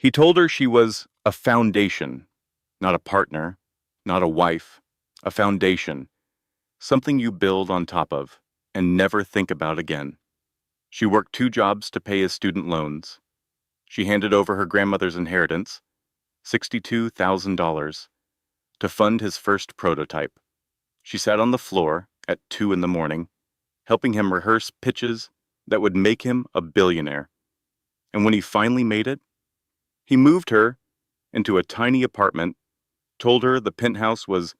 He told her she was a foundation, not a partner, not a wife, a foundation, something you build on top of and never think about again. She worked 2 jobs to pay his student loans. She handed over her grandmother's inheritance, $62,000, to fund his first prototype. She sat on the floor at 2 in the morning, helping him rehearse pitches that would make him a billionaire. And when he finally made it, he moved her into a tiny apartment, told her the penthouse was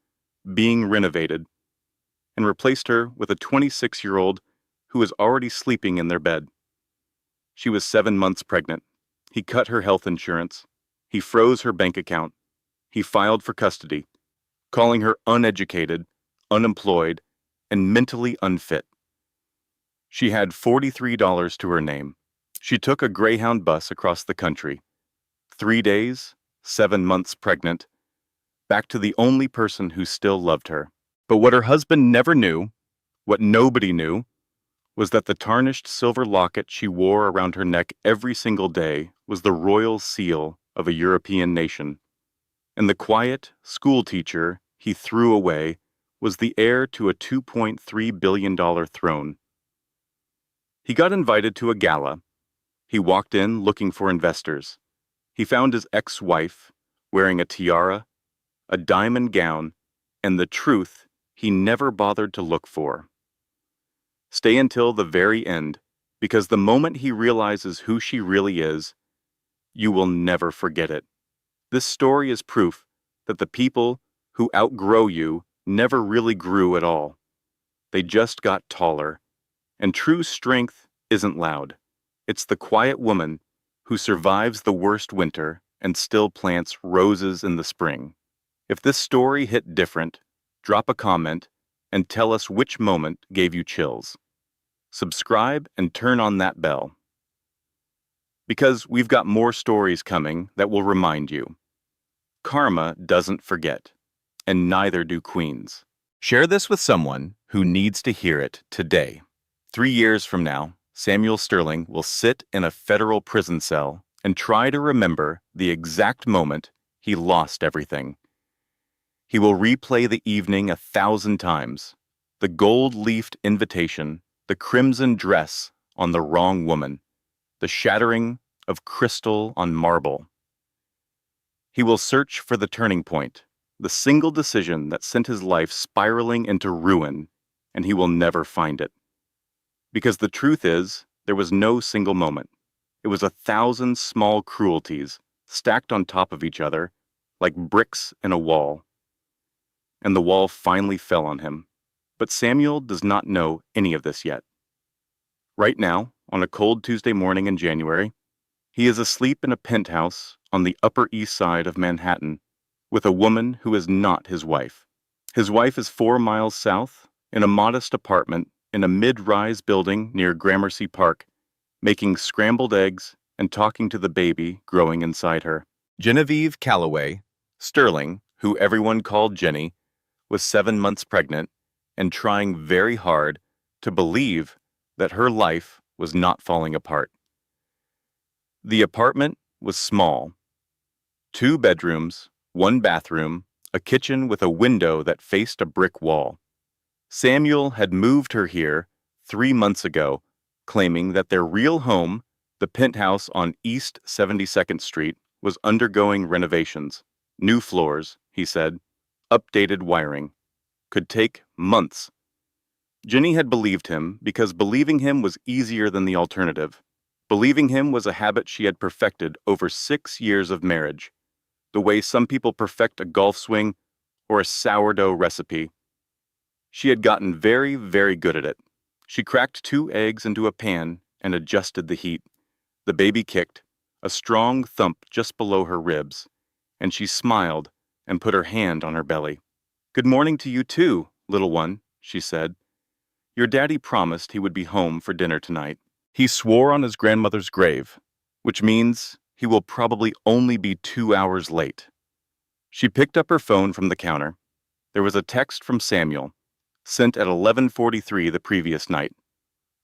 being renovated, and replaced her with a 26-year-old who was already sleeping in their bed. She was 7 months pregnant. He cut her health insurance. He froze her bank account. He filed for custody, calling her uneducated, unemployed, and mentally unfit. She had $43 to her name. She took a Greyhound bus across the country. 3 days, 7 months pregnant, back to the only person who still loved her. But what her husband never knew, what nobody knew, was that the tarnished silver locket she wore around her neck every single day was the royal seal of a European nation. And the quiet school teacher he threw away was the heir to a $2.3 billion throne. He got invited to a gala. He walked in looking for investors. He found his ex-wife wearing a tiara, a diamond gown, and the truth he never bothered to look for. Stay until the very end, because the moment he realizes who she really is, you will never forget it. This story is proof that the people who outgrow you never really grew at all. They just got taller. And true strength isn't loud. It's the quiet woman who survives the worst winter and still plants roses in the spring. If this story hit different, drop a comment and tell us which moment gave you chills. Subscribe and turn on that bell. Because we've got more stories coming that will remind you. Karma doesn't forget, and neither do queens. Share this with someone who needs to hear it today. 3 years from now, Samuel Sterling will sit in a federal prison cell and try to remember the exact moment he lost everything. He will replay the evening 1,000 times, the gold-leafed invitation, the crimson dress on the wrong woman, the shattering of crystal on marble. He will search for the turning point, the single decision that sent his life spiraling into ruin, and he will never find it. Because the truth is, there was no single moment. It was 1,000 small cruelties stacked on top of each other, like bricks in a wall. And the wall finally fell on him. But Samuel does not know any of this yet. Right now, on a cold Tuesday morning in January, he is asleep in a penthouse on the Upper East Side of Manhattan with a woman who is not his wife. His wife is 4 miles south in a modest apartment in a mid-rise building near Gramercy Park, making scrambled eggs and talking to the baby growing inside her. Genevieve Calloway, Sterling, who everyone called Jenny, was 7 months pregnant and trying very hard to believe that her life was not falling apart. The apartment was small. 2 bedrooms, 1 bathroom, a kitchen with a window that faced a brick wall. Samuel had moved her here 3 months ago, claiming that their real home, the penthouse on East 72nd Street, was undergoing renovations. New floors, he said, updated wiring. Could take months. Jenny had believed him because believing him was easier than the alternative. Believing him was a habit she had perfected over 6 years of marriage, the way some people perfect a golf swing or a sourdough recipe. She had gotten very, very good at it. She cracked 2 eggs into a pan and adjusted the heat. The baby kicked, a strong thump just below her ribs, and she smiled and put her hand on her belly. "Good morning to you too, little one," she said. "Your daddy promised he would be home for dinner tonight. He swore on his grandmother's grave, which means he will probably only be 2 hours late." She picked up her phone from the counter. There was a text from Samuel, sent at 11:43 the previous night.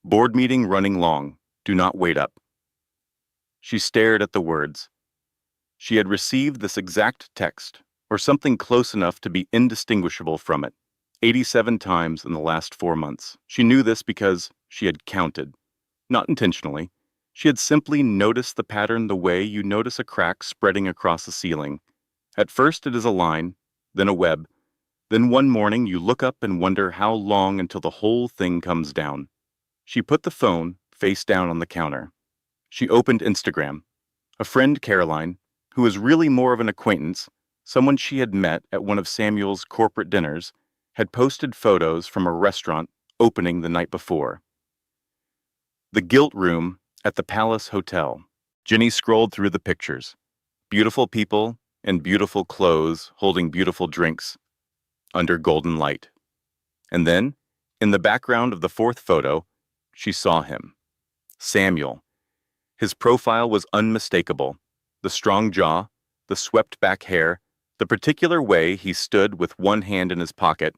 "Board meeting running long. Do not wait up." She stared at the words. She had received this exact text, or something close enough to be indistinguishable from it, 87 times in the last 4 months. She knew this because she had counted. Not intentionally. She had simply noticed the pattern the way you notice a crack spreading across the ceiling. At first it is a line, then a web. Then one morning you look up and wonder how long until the whole thing comes down. She put the phone face down on the counter. She opened Instagram. A friend, Caroline, who was really more of an acquaintance, someone she had met at one of Samuel's corporate dinners, had posted photos from a restaurant opening the night before. The Gilt Room at the Palace Hotel. Jenny scrolled through the pictures. Beautiful people in beautiful clothes holding beautiful drinks under golden light. And then, in the background of the fourth photo, she saw him. Samuel. His profile was unmistakable. The strong jaw, the swept-back hair, the particular way he stood with one hand in his pocket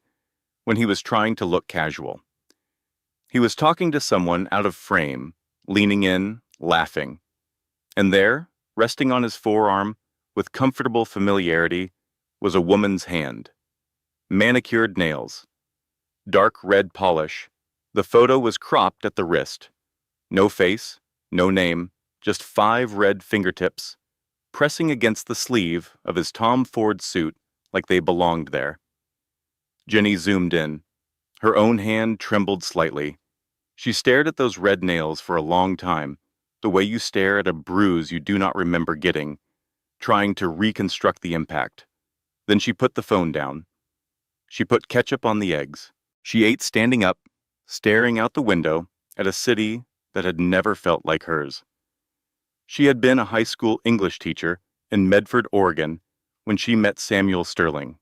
when he was trying to look casual. He was talking to someone out of frame, leaning in, laughing. And there, resting on his forearm, with comfortable familiarity, was a woman's hand. Manicured nails. Dark red polish. The photo was cropped at the wrist. No face, no name, just 5 red fingertips, pressing against the sleeve of his Tom Ford suit like they belonged there. Jenny zoomed in. Her own hand trembled slightly. She stared at those red nails for a long time, the way you stare at a bruise you do not remember getting, trying to reconstruct the impact. Then she put the phone down. She put ketchup on the eggs. She ate standing up, staring out the window at a city that had never felt like hers. She had been a high school English teacher in Medford, Oregon, when she met Samuel Sterling.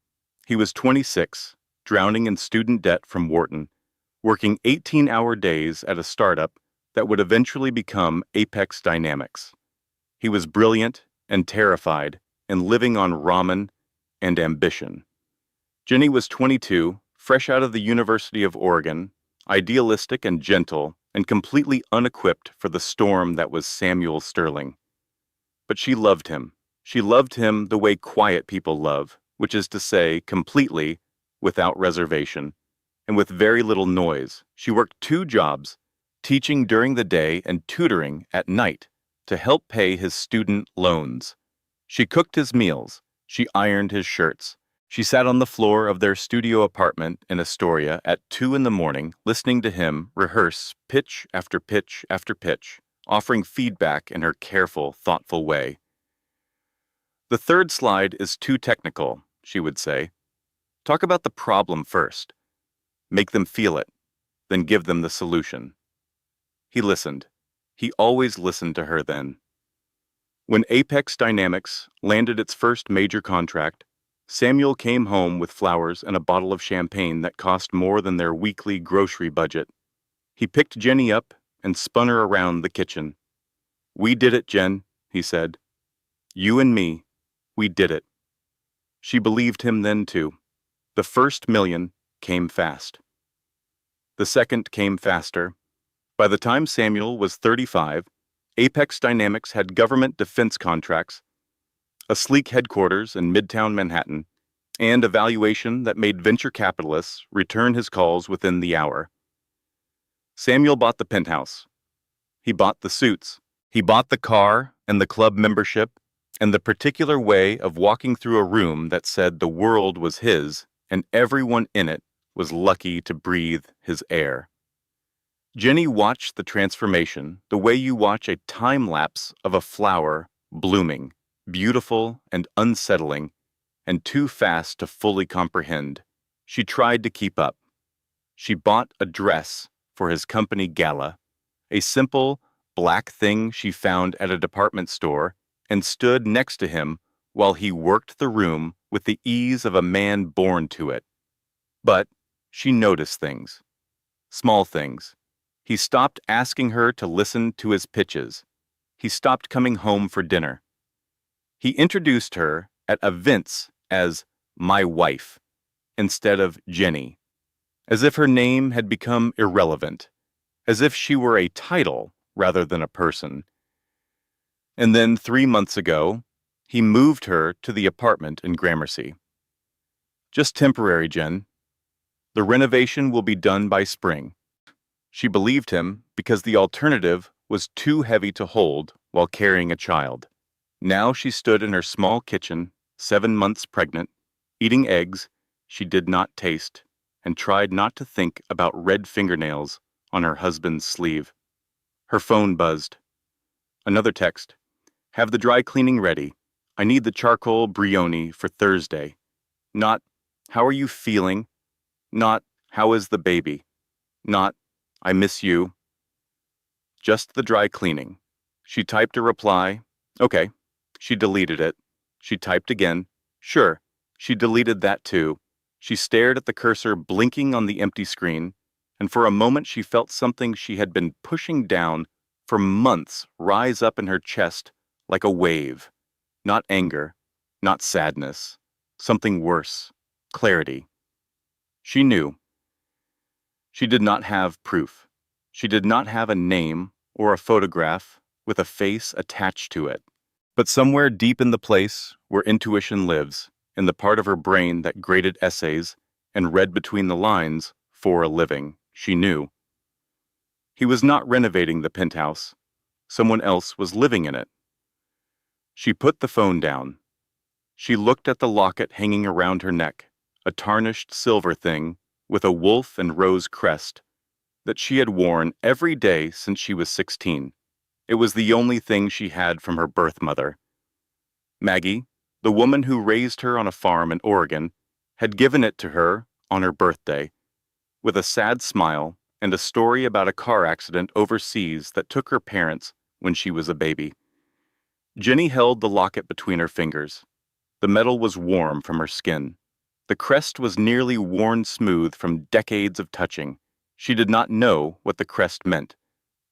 He was 26, drowning in student debt from Wharton, working 18-hour days at a startup that would eventually become Apex Dynamics. He was brilliant and terrified and living on ramen and ambition. Jenny was 22, fresh out of the University of Oregon, idealistic and gentle, and completely unequipped for the storm that was Samuel Sterling. But she loved him. She loved him the way quiet people love, which is to say, completely, without reservation, and with very little noise. She worked 2 jobs, teaching during the day and tutoring at night, to help pay his student loans. She cooked his meals. She ironed his shirts. She sat on the floor of their studio apartment in Astoria at 2 in the morning, listening to him rehearse pitch after pitch after pitch, offering feedback in her careful, thoughtful way. The third slide is too technical, she would say. Talk about the problem first. Make them feel it, then give them the solution. He listened. He always listened to her then. When Apex Dynamics landed its first major contract, Samuel came home with flowers and a bottle of champagne that cost more than their weekly grocery budget. He picked Jenny up and spun her around the kitchen. "We did it, Jen," he said. "You and me, we did it." She believed him then too. The first $1 million came fast. The second came faster. By the time Samuel was 35, Apex Dynamics had government defense contracts, a sleek headquarters in Midtown Manhattan, and a valuation that made venture capitalists return his calls within the hour. Samuel bought the penthouse. He bought the suits. He bought the car and the club membership and the particular way of walking through a room that said the world was his and everyone in it was lucky to breathe his air. Jenny watched the transformation the way you watch a time lapse of a flower blooming, beautiful and unsettling, and too fast to fully comprehend. She tried to keep up. She bought a dress for his company Gala, a simple, black thing she found at a department store, and stood next to him while he worked the room with the ease of a man born to it. But she noticed things. Small things. He stopped asking her to listen to his pitches. He stopped coming home for dinner. He introduced her at events as my wife instead of Jenny, as if her name had become irrelevant, as if she were a title rather than a person. And then 3 months ago, He moved her to the apartment in Gramercy. Just temporary, Jen. The renovation will be done by spring. She believed him because the alternative was too heavy to hold while carrying a child. Now she stood in her small kitchen, 7 months pregnant, eating eggs she did not taste, and tried not to think about red fingernails on her husband's sleeve. Her phone buzzed. Another text. Have the dry cleaning ready. I need the charcoal brioni for Thursday. Not, how are you feeling? Not, how is the baby? Not, I miss you. Just the dry cleaning. She typed a reply. Okay. She deleted it. She typed again. Sure. She deleted that too. She stared at the cursor blinking on the empty screen, and for a moment she felt something she had been pushing down for months rise up in her chest like a wave. Not anger, not sadness. Something worse. Clarity. She knew. She did not have proof. She did not have a name or a photograph with a face attached to it. But somewhere deep in the place where intuition lives, in the part of her brain that graded essays and read between the lines for a living, she knew. He was not renovating the penthouse. Someone else was living in it. She put the phone down. She looked at the locket hanging around her neck, a tarnished silver thing with a wolf and rose crest that she had worn every day since she was 16. It was the only thing she had from her birth mother. Maggie, the woman who raised her on a farm in Oregon, had given it to her on her birthday, with a sad smile and a story about a car accident overseas that took her parents when she was a baby. Jenny held the locket between her fingers. The metal was warm from her skin. The crest was nearly worn smooth from decades of touching. She did not know what the crest meant.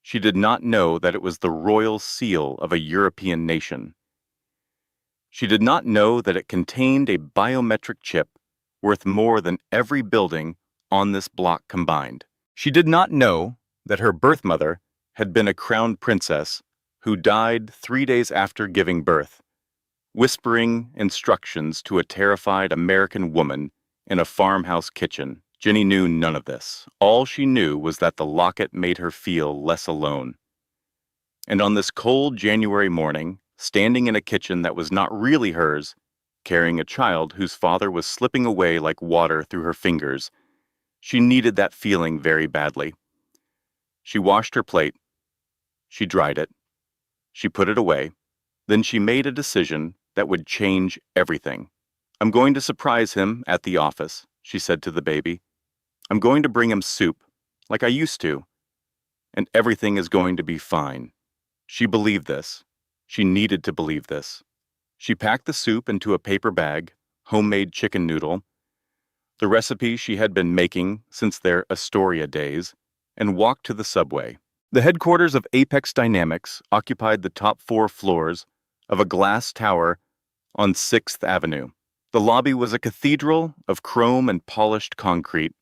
She did not know that it was the royal seal of a European nation. She did not know that it contained a biometric chip worth more than every building on this block combined. She did not know that her birth mother had been a crown princess who died 3 days after giving birth, whispering instructions to a terrified American woman in a farmhouse kitchen. Jenny knew none of this. All she knew was that the locket made her feel less alone. And on this cold January morning, standing in a kitchen that was not really hers, carrying a child whose father was slipping away like water through her fingers, she needed that feeling very badly. She washed her plate. She dried it. She put it away. Then she made a decision that would change everything. I'm going to surprise him at the office, she said to the baby. I'm going to bring him soup, like I used to, and everything is going to be fine. She believed this. She needed to believe this. She packed the soup into a paper bag, homemade chicken noodle, the recipe she had been making since their Astoria days, and walked to the subway. The headquarters of Apex Dynamics occupied the top 4 floors of a glass tower on 6th Avenue. The lobby was a cathedral of chrome and polished concrete,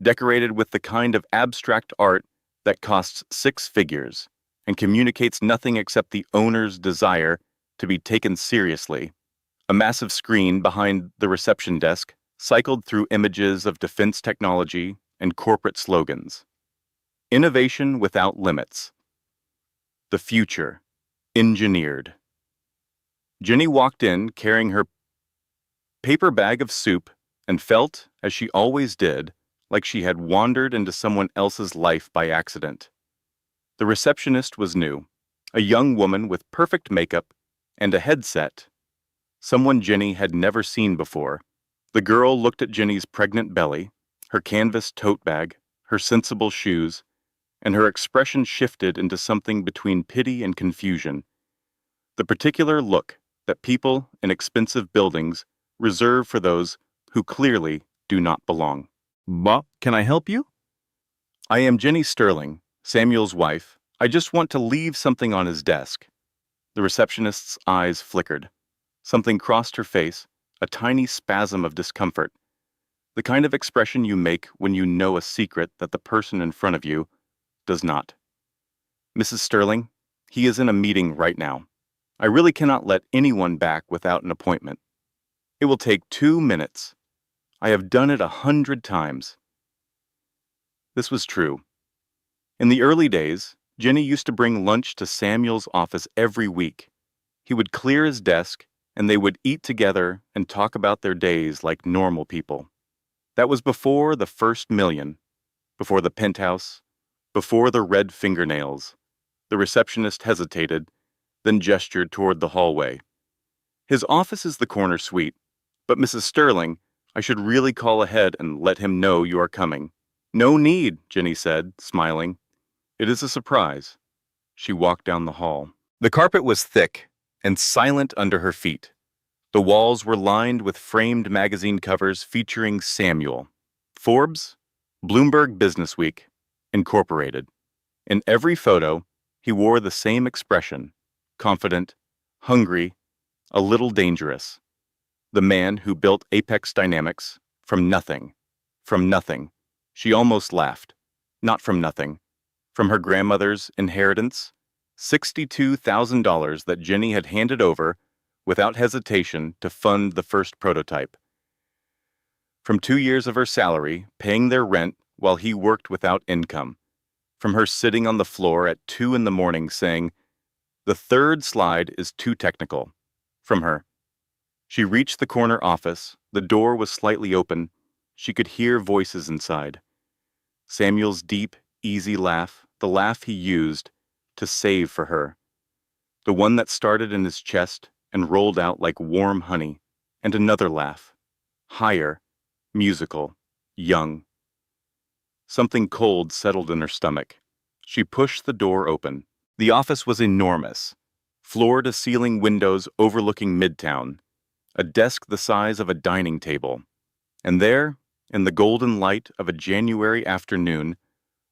decorated with the kind of abstract art that costs 6 figures and communicates nothing except the owner's desire to be taken seriously. A massive screen behind the reception desk cycled through images of defense technology and corporate slogans. Innovation without limits. The future. Engineered. Jenny walked in carrying her paper bag of soup and felt, as she always did, like she had wandered into someone else's life by accident. The receptionist was new, a young woman with perfect makeup and a headset, someone Jenny had never seen before. The girl looked at Jenny's pregnant belly, her canvas tote bag, her sensible shoes, and her expression shifted into something between pity and confusion. The particular look that people in expensive buildings reserve for those who clearly do not belong. Bob, can I help you? I am Jenny Sterling, Samuel's wife. I just want to leave something on his desk. The receptionist's eyes flickered. Something crossed her face, a tiny spasm of discomfort. The kind of expression you make when you know a secret that the person in front of you does not. Mrs. Sterling, he is in a meeting right now. I really cannot let anyone back without an appointment. It will take 2 minutes. I have done it 100 times. This was true. In the early days, Jenny used to bring lunch to Samuel's office every week. He would clear his desk, and they would eat together and talk about their days like normal people. That was before the first million, before the penthouse, before the red fingernails. The receptionist hesitated, then gestured toward the hallway. His office is the corner suite, but Mrs. Sterling, I should really call ahead and let him know you are coming. No need, Jenny said, smiling. It is a surprise. She walked down the hall. The carpet was thick and silent under her feet. The walls were lined with framed magazine covers featuring Samuel, Forbes, Bloomberg Businessweek, Incorporated. In every photo, he wore the same expression, confident, hungry, a little dangerous. The man who built Apex Dynamics from nothing. From nothing. She almost laughed. Not from nothing. From her grandmother's inheritance, $62,000 that Jenny had handed over without hesitation to fund the first prototype. From 2 years of her salary, paying their rent while he worked without income. From her sitting on the floor at 2 in the morning saying, "The third slide is too technical." From her. She reached the corner office. The door was slightly open. She could hear voices inside. Samuel's deep, easy laugh, the laugh he used to save for her. The one that started in his chest and rolled out like warm honey, and another laugh. Higher, musical, young. Something cold settled in her stomach. She pushed the door open. The office was enormous. Floor-to-ceiling windows overlooking Midtown. A desk the size of a dining table. And there, in the golden light of a January afternoon,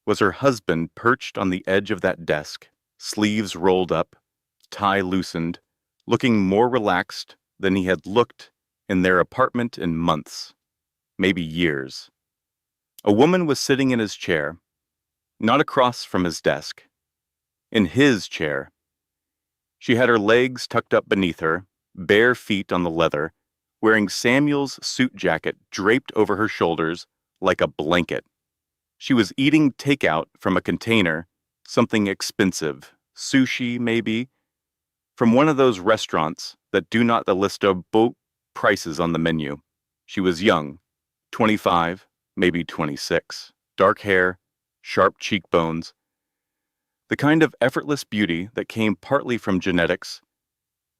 was her husband perched on the edge of that desk, sleeves rolled up, tie loosened, looking more relaxed than he had looked in their apartment in months, maybe years. A woman was sitting in his chair, not across from his desk, in his chair. She had her legs tucked up beneath her, bare feet on the leather, wearing Samuel's suit jacket draped over her shoulders like a blanket. She was eating takeout from a container, something expensive, sushi maybe, from one of those restaurants that do not list boat prices on the menu. She was young, 25, maybe 26, dark hair, sharp cheekbones, the kind of effortless beauty that came partly from genetics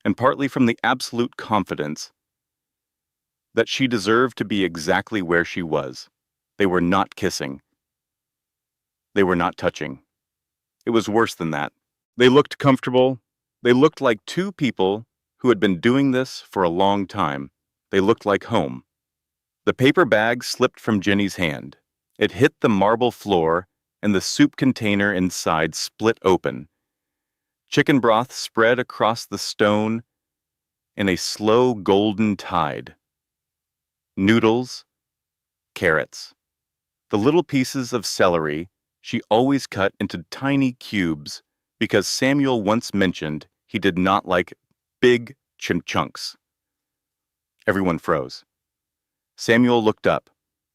and partly from the absolute confidence that she deserved to be exactly where she was. They were not kissing. They were not touching. It was worse than that. They looked comfortable. They looked like two people who had been doing this for a long time. They looked like home. The paper bag slipped from Jenny's hand. It hit the marble floor, and the soup container inside split open. Chicken broth spread across the stone in a slow golden tide. Noodles, carrots. The little pieces of celery she always cut into tiny cubes because Samuel once mentioned he did not like big chunks. Everyone froze. Samuel looked up.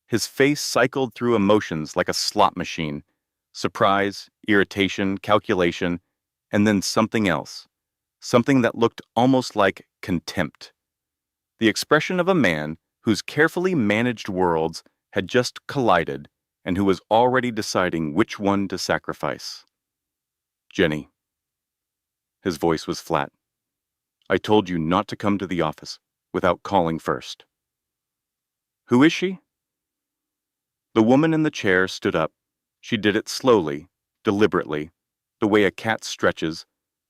His face cycled through emotions like a slot machine. Surprise, irritation, calculation, and then something else. Something that looked almost like contempt. The expression of a man whose carefully managed worlds had just collided and who was already deciding which one to sacrifice. Jenny. His voice was flat. I told you not to come to the office without calling first. Who is she? The woman in the chair stood up. She did it slowly, deliberately, the way a cat stretches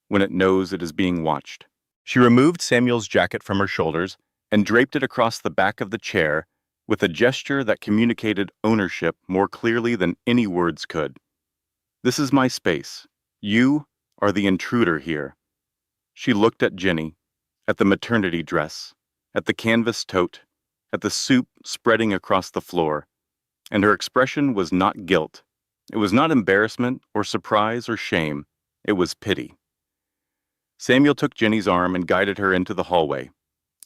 when it knows it is being watched. She removed Samuel's jacket from her shoulders and draped it across the back of the chair with a gesture that communicated ownership more clearly than any words could. This is my space. You are the intruder here. She looked at Jenny, at the maternity dress, at the canvas tote, at the soup spreading across the floor, and her expression was not guilt. It was not embarrassment or surprise or shame. It was pity. Samuel took Jenny's arm and guided her into the hallway.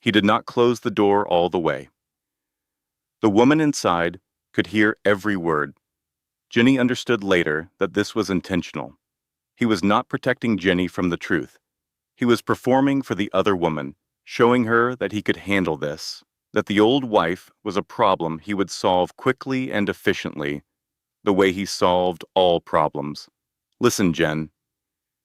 He did not close the door all the way. The woman inside could hear every word. Jenny understood later that this was intentional. He was not protecting Jenny from the truth. He was performing for the other woman, showing her that he could handle this, that the old wife was a problem he would solve quickly and efficiently, the way he solved all problems. Listen, Jen.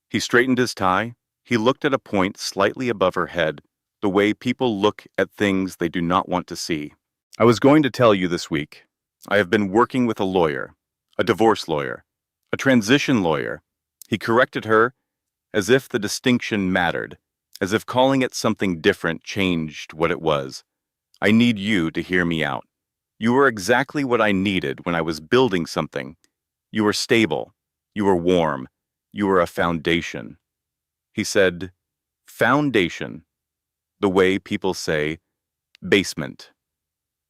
He straightened his tie. He looked at a point slightly above her head, the way people look at things they do not want to see. I was going to tell you this week. I have been working with a lawyer, a divorce lawyer, a transition lawyer. He corrected her as if the distinction mattered, as if calling it something different changed what it was. I need you to hear me out. You were exactly what I needed when I was building something. You were stable. You were warm. You were a foundation. He said, foundation, the way people say basement.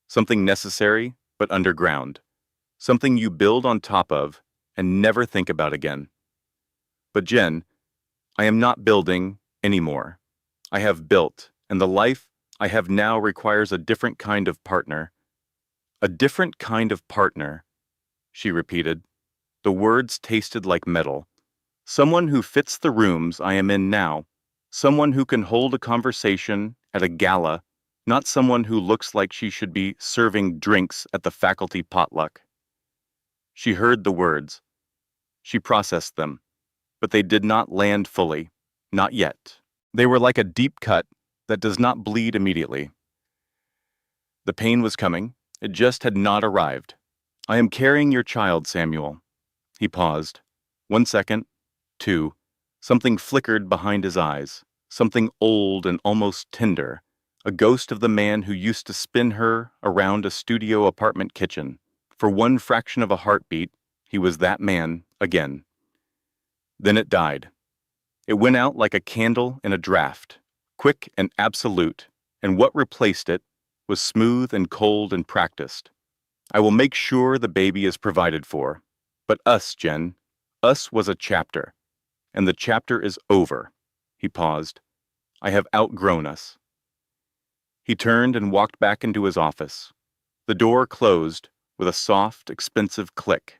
Something necessary, but underground. Something you build on top of and never think about again. But Jen, I am not building anymore. I have built, and the life I have now requires a different kind of partner. A different kind of partner, she repeated. The words tasted like metal. Someone who fits the rooms I am in now. Someone who can hold a conversation at a gala, not someone who looks like she should be serving drinks at the faculty potluck. She heard the words. She processed them, but they did not land fully. Not yet. They were like a deep cut that does not bleed immediately. The pain was coming. It just had not arrived. I am carrying your child, Samuel. He paused. 1 second. 2. Something flickered behind his eyes. Something old and almost tender. A ghost of the man who used to spin her around a studio apartment kitchen. For one fraction of a heartbeat, he was that man again. Then it died. It went out like a candle in a draft, quick and absolute, and what replaced it was smooth and cold and practiced. I will make sure the baby is provided for. But us, Jen, us was a chapter, and the chapter is over. He paused. I have outgrown us. He turned and walked back into his office. The door closed with a soft, expensive click.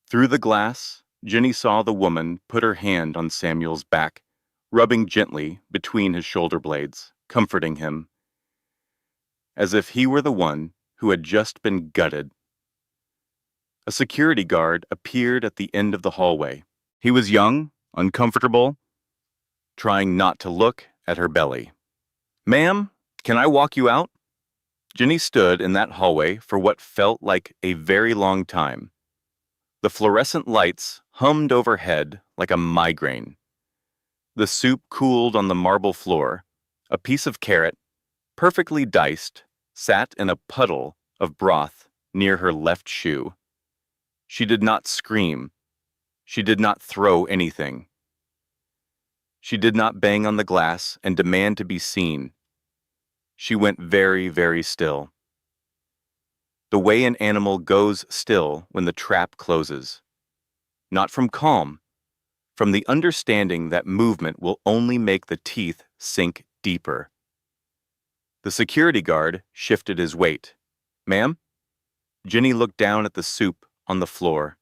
Through the glass, Jenny saw the woman put her hand on Samuel's back, rubbing gently between his shoulder blades, comforting him, as if he were the one who had just been gutted. A security guard appeared at the end of the hallway. He was young, uncomfortable, trying not to look at her belly. Ma'am, can I walk you out? Jenny stood in that hallway for what felt like a very long time. The fluorescent lights hummed overhead like a migraine. The soup cooled on the marble floor. A piece of carrot, perfectly diced, sat in a puddle of broth near her left shoe. She did not scream. She did not throw anything. She did not bang on the glass and demand to be seen. She went very, very still. The way an animal goes still when the trap closes. Not from calm, from the understanding that movement will only make the teeth sink deeper. The security guard shifted his weight. Ma'am? Jenny looked down at the soup on the floor.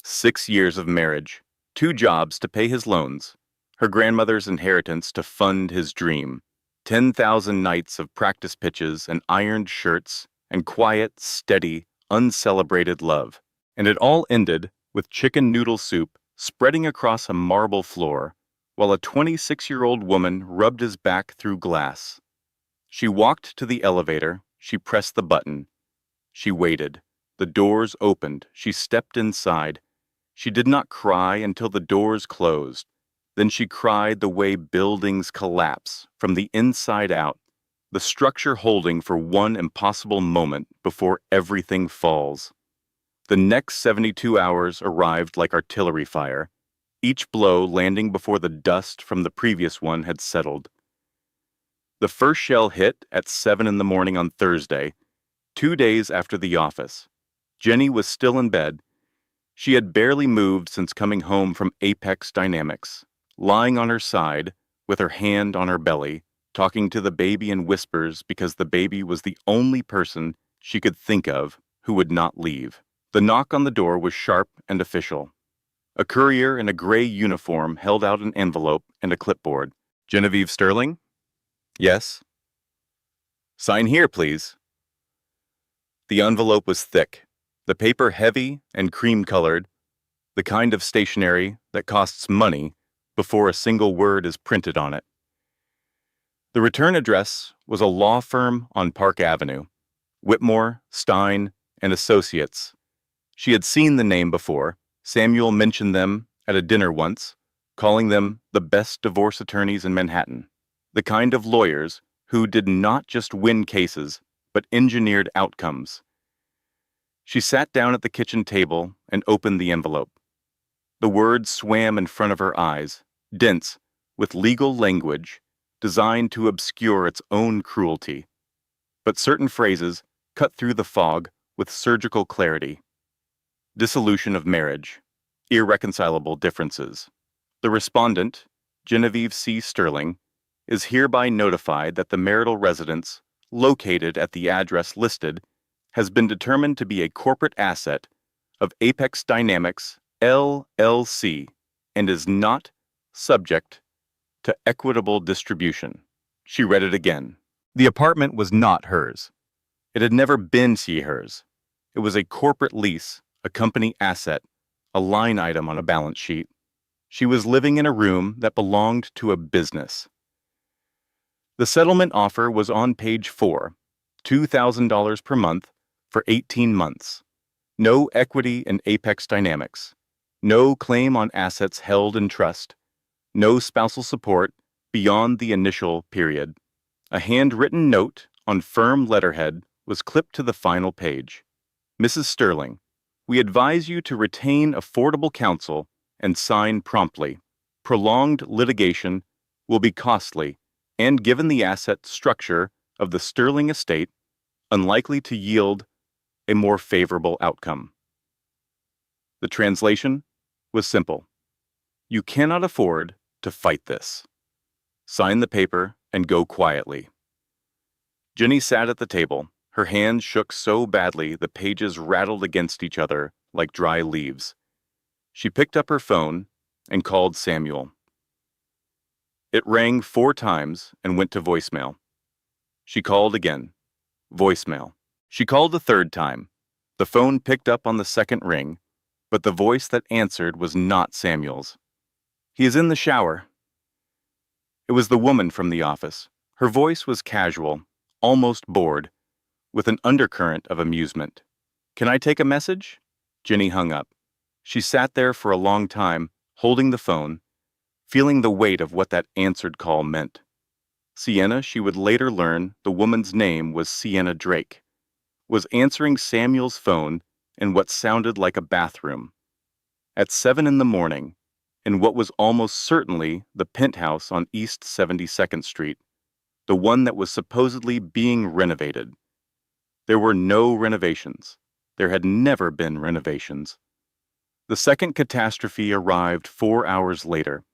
6 years of marriage, 2 jobs to pay his loans, her grandmother's inheritance to fund his dream, 10,000 nights of practice pitches and ironed shirts, and quiet, steady, uncelebrated love. And it all ended with chicken noodle soup spreading across a marble floor, while a 26-year-old woman rubbed his back through glass. She walked to the elevator. She pressed the button. She waited. The doors opened. She stepped inside. She did not cry until the doors closed. Then she cried the way buildings collapse from the inside out, the structure holding for one impossible moment before everything falls. The next 72 hours arrived like artillery fire, each blow landing before the dust from the previous one had settled. The first shell hit at 7 in the morning on Thursday, 2 days after the office. Jenny was still in bed. She had barely moved since coming home from Apex Dynamics, lying on her side, with her hand on her belly, talking to the baby in whispers because the baby was the only person she could think of who would not leave. The knock on the door was sharp and official. A courier in a gray uniform held out an envelope and a clipboard. Genevieve Sterling? Yes. Sign here, please. The envelope was thick, the paper heavy and cream-colored, the kind of stationery that costs money before a single word is printed on it. The return address was a law firm on Park Avenue, Whitmore, Stein, and Associates. She had seen the name before. Samuel mentioned them at a dinner once, calling them the best divorce attorneys in Manhattan, the kind of lawyers who did not just win cases, but engineered outcomes. She sat down at the kitchen table and opened the envelope. The words swam in front of her eyes, dense with legal language designed to obscure its own cruelty. But certain phrases cut through the fog with surgical clarity. Dissolution of marriage. Irreconcilable differences. The respondent, Genevieve C. Sterling, is hereby notified that the marital residence, located at the address listed, has been determined to be a corporate asset of Apex Dynamics, LLC, and is not subject to equitable distribution. She read it again. The apartment was not hers. It had never been hers. It was a corporate lease, a company asset, a line item on a balance sheet. She was living in a room that belonged to a business. The settlement offer was on page 4, $2,000 per month for 18 months. No equity in Apex Dynamics. No claim on assets held in trust. No spousal support beyond the initial period. A handwritten note on firm letterhead was clipped to the final page. Mrs. Sterling, we advise you to retain affordable counsel and sign promptly. Prolonged litigation will be costly and, given the asset structure of the Sterling estate, unlikely to yield a more favorable outcome. The translation was simple. You cannot afford to fight this. Sign the paper and go quietly. Jenny sat at the table. Her hands shook so badly the pages rattled against each other like dry leaves. She picked up her phone and called Samuel. It rang 4 times and went to voicemail. She called again. Voicemail. She called the 3rd time. The phone picked up on the 2nd ring, but the voice that answered was not Samuel's. He is in the shower. It was the woman from the office. Her voice was casual, almost bored, with an undercurrent of amusement. Can I take a message? Jenny hung up. She sat there for a long time, holding the phone, feeling the weight of what that answered call meant. Sienna, she would later learn the woman's name was Sienna Drake, was answering Samuel's phone in what sounded like a bathroom. At 7 in the morning, in what was almost certainly the penthouse on East 72nd Street, the one that was supposedly being renovated. There were no renovations. There had never been renovations. The second catastrophe arrived 4 hours later.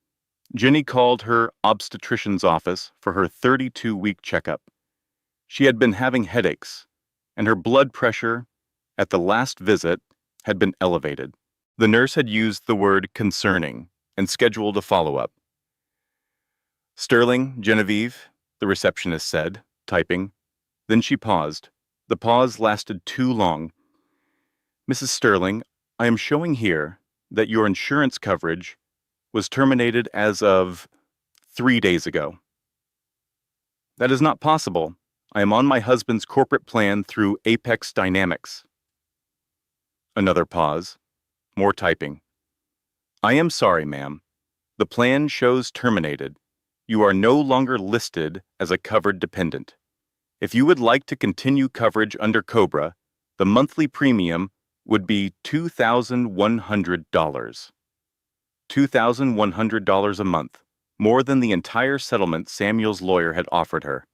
Jenny called her obstetrician's office for her 32-week checkup. She had been having headaches, and her blood pressure at the last visit had been elevated. The nurse had used the word concerning and scheduled a follow-up. Sterling, Genevieve, the receptionist said, typing. Then she paused. The pause lasted too long. Mrs. Sterling, I am showing here that your insurance coverage was terminated as of 3 days ago. That is not possible. I am on my husband's corporate plan through Apex Dynamics. Another pause. More typing. I am sorry, ma'am. The plan shows terminated. You are no longer listed as a covered dependent. If you would like to continue coverage under COBRA, the monthly premium would be $2,100. $2,100 a month, more than the entire settlement Samuel's lawyer had offered her.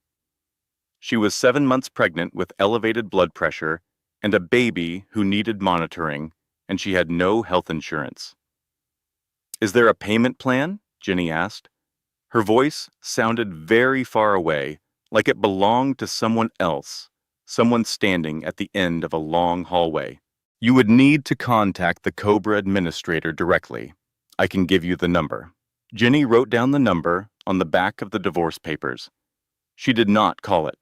She was 7 months pregnant with elevated blood pressure and a baby who needed monitoring, and she had no health insurance. Is there a payment plan? Jenny asked. Her voice sounded very far away, like it belonged to someone else, someone standing at the end of a long hallway. You would need to contact the Cobra administrator directly. I can give you the number. Jenny wrote down the number on the back of the divorce papers. She did not call it.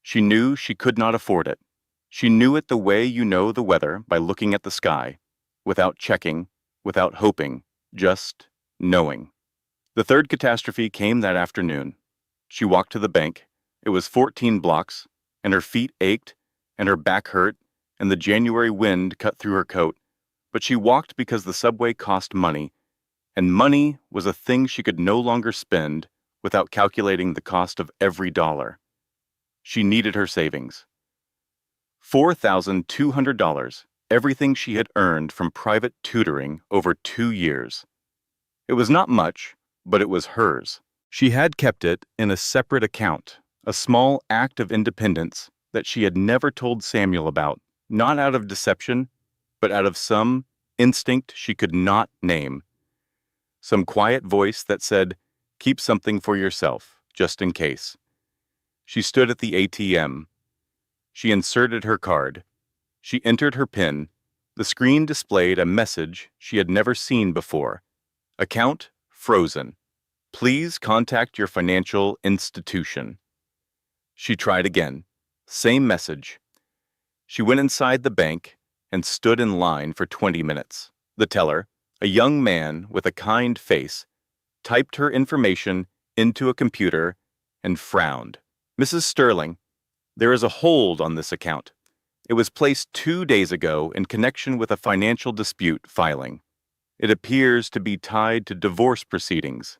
She knew she could not afford it. She knew it the way you know the weather by looking at the sky, without checking, without hoping, just knowing. The third catastrophe came that afternoon. She walked to the bank. It was 14 blocks, and her feet ached, and her back hurt, and the January wind cut through her coat. But she walked because the subway cost money, and money was a thing she could no longer spend without calculating the cost of every dollar. She needed her savings. $4,200, everything she had earned from private tutoring over 2 years. It was not much, but it was hers. She had kept it in a separate account, a small act of independence that she had never told Samuel about, not out of deception, but out of some instinct she could not name. Some quiet voice that said, "Keep something for yourself, just in case." She stood at the ATM. She inserted her card. She entered her PIN. The screen displayed a message she had never seen before. Account frozen. Please contact your financial institution. She tried again. Same message. She went inside the bank and stood in line for 20 minutes. The teller, a young man with a kind face, typed her information into a computer and frowned. "Mrs. Sterling, there is a hold on this account. It was placed 2 days ago in connection with a financial dispute filing. It appears to be tied to divorce proceedings."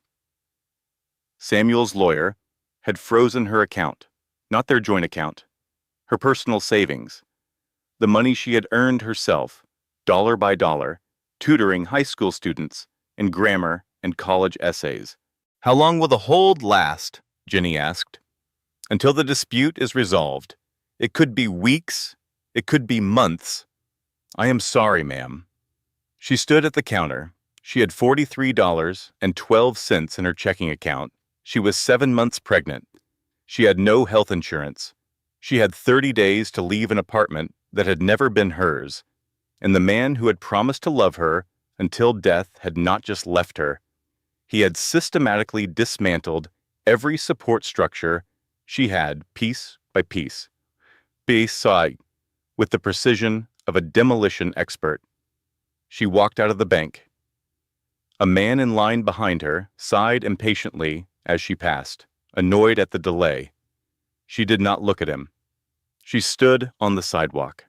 Samuel's lawyer had frozen her account, not their joint account, her personal savings, the money she had earned herself, dollar by dollar, tutoring high school students in grammar and college essays. "How long will the hold last?" Jenny asked. "Until the dispute is resolved. It could be weeks. It could be months." "I am sorry, ma'am." She stood at the counter. She had $43.12 in her checking account. She was 7 months pregnant. She had no health insurance. She had 30 days to leave an apartment that had never been hers. And the man who had promised to love her until death had not just left her. He had systematically dismantled every support structure she had piece by piece, with the precision of a demolition expert. She walked out of the bank. A man in line behind her sighed impatiently as she passed, annoyed at the delay. She did not look at him. She stood on the sidewalk.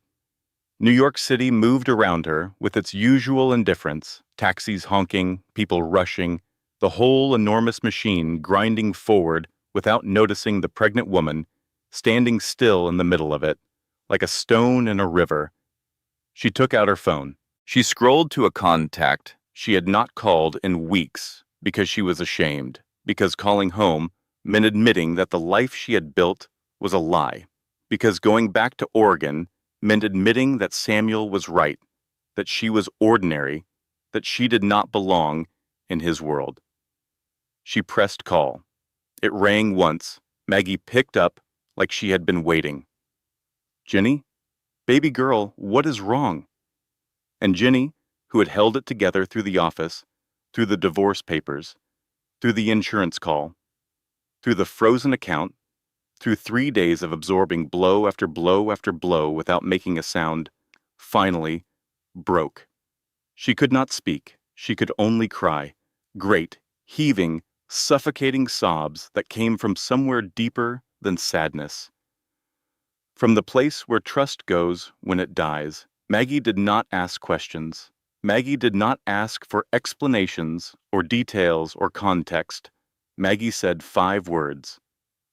New York City moved around her with its usual indifference, taxis honking, people rushing, the whole enormous machine grinding forward without noticing the pregnant woman standing still in the middle of it, like a stone in a river. She took out her phone. She scrolled to a contact she had not called in weeks because she was ashamed, because calling home meant admitting that the life she had built was a lie, because going back to Oregon meant admitting that Samuel was right, that she was ordinary, that she did not belong in his world. She pressed call. It rang once. Maggie picked up like she had been waiting. "Jenny? Baby girl, what is wrong?" And Jenny, who had held it together through the office, through the divorce papers, through the insurance call, through the frozen account, through 3 days of absorbing blow after blow after blow without making a sound, finally broke. She could not speak. She could only cry. Great, heaving, suffocating sobs that came from somewhere deeper than sadness. From the place where trust goes when it dies, Maggie did not ask questions. Maggie did not ask for explanations or details or context. Maggie said 5 words.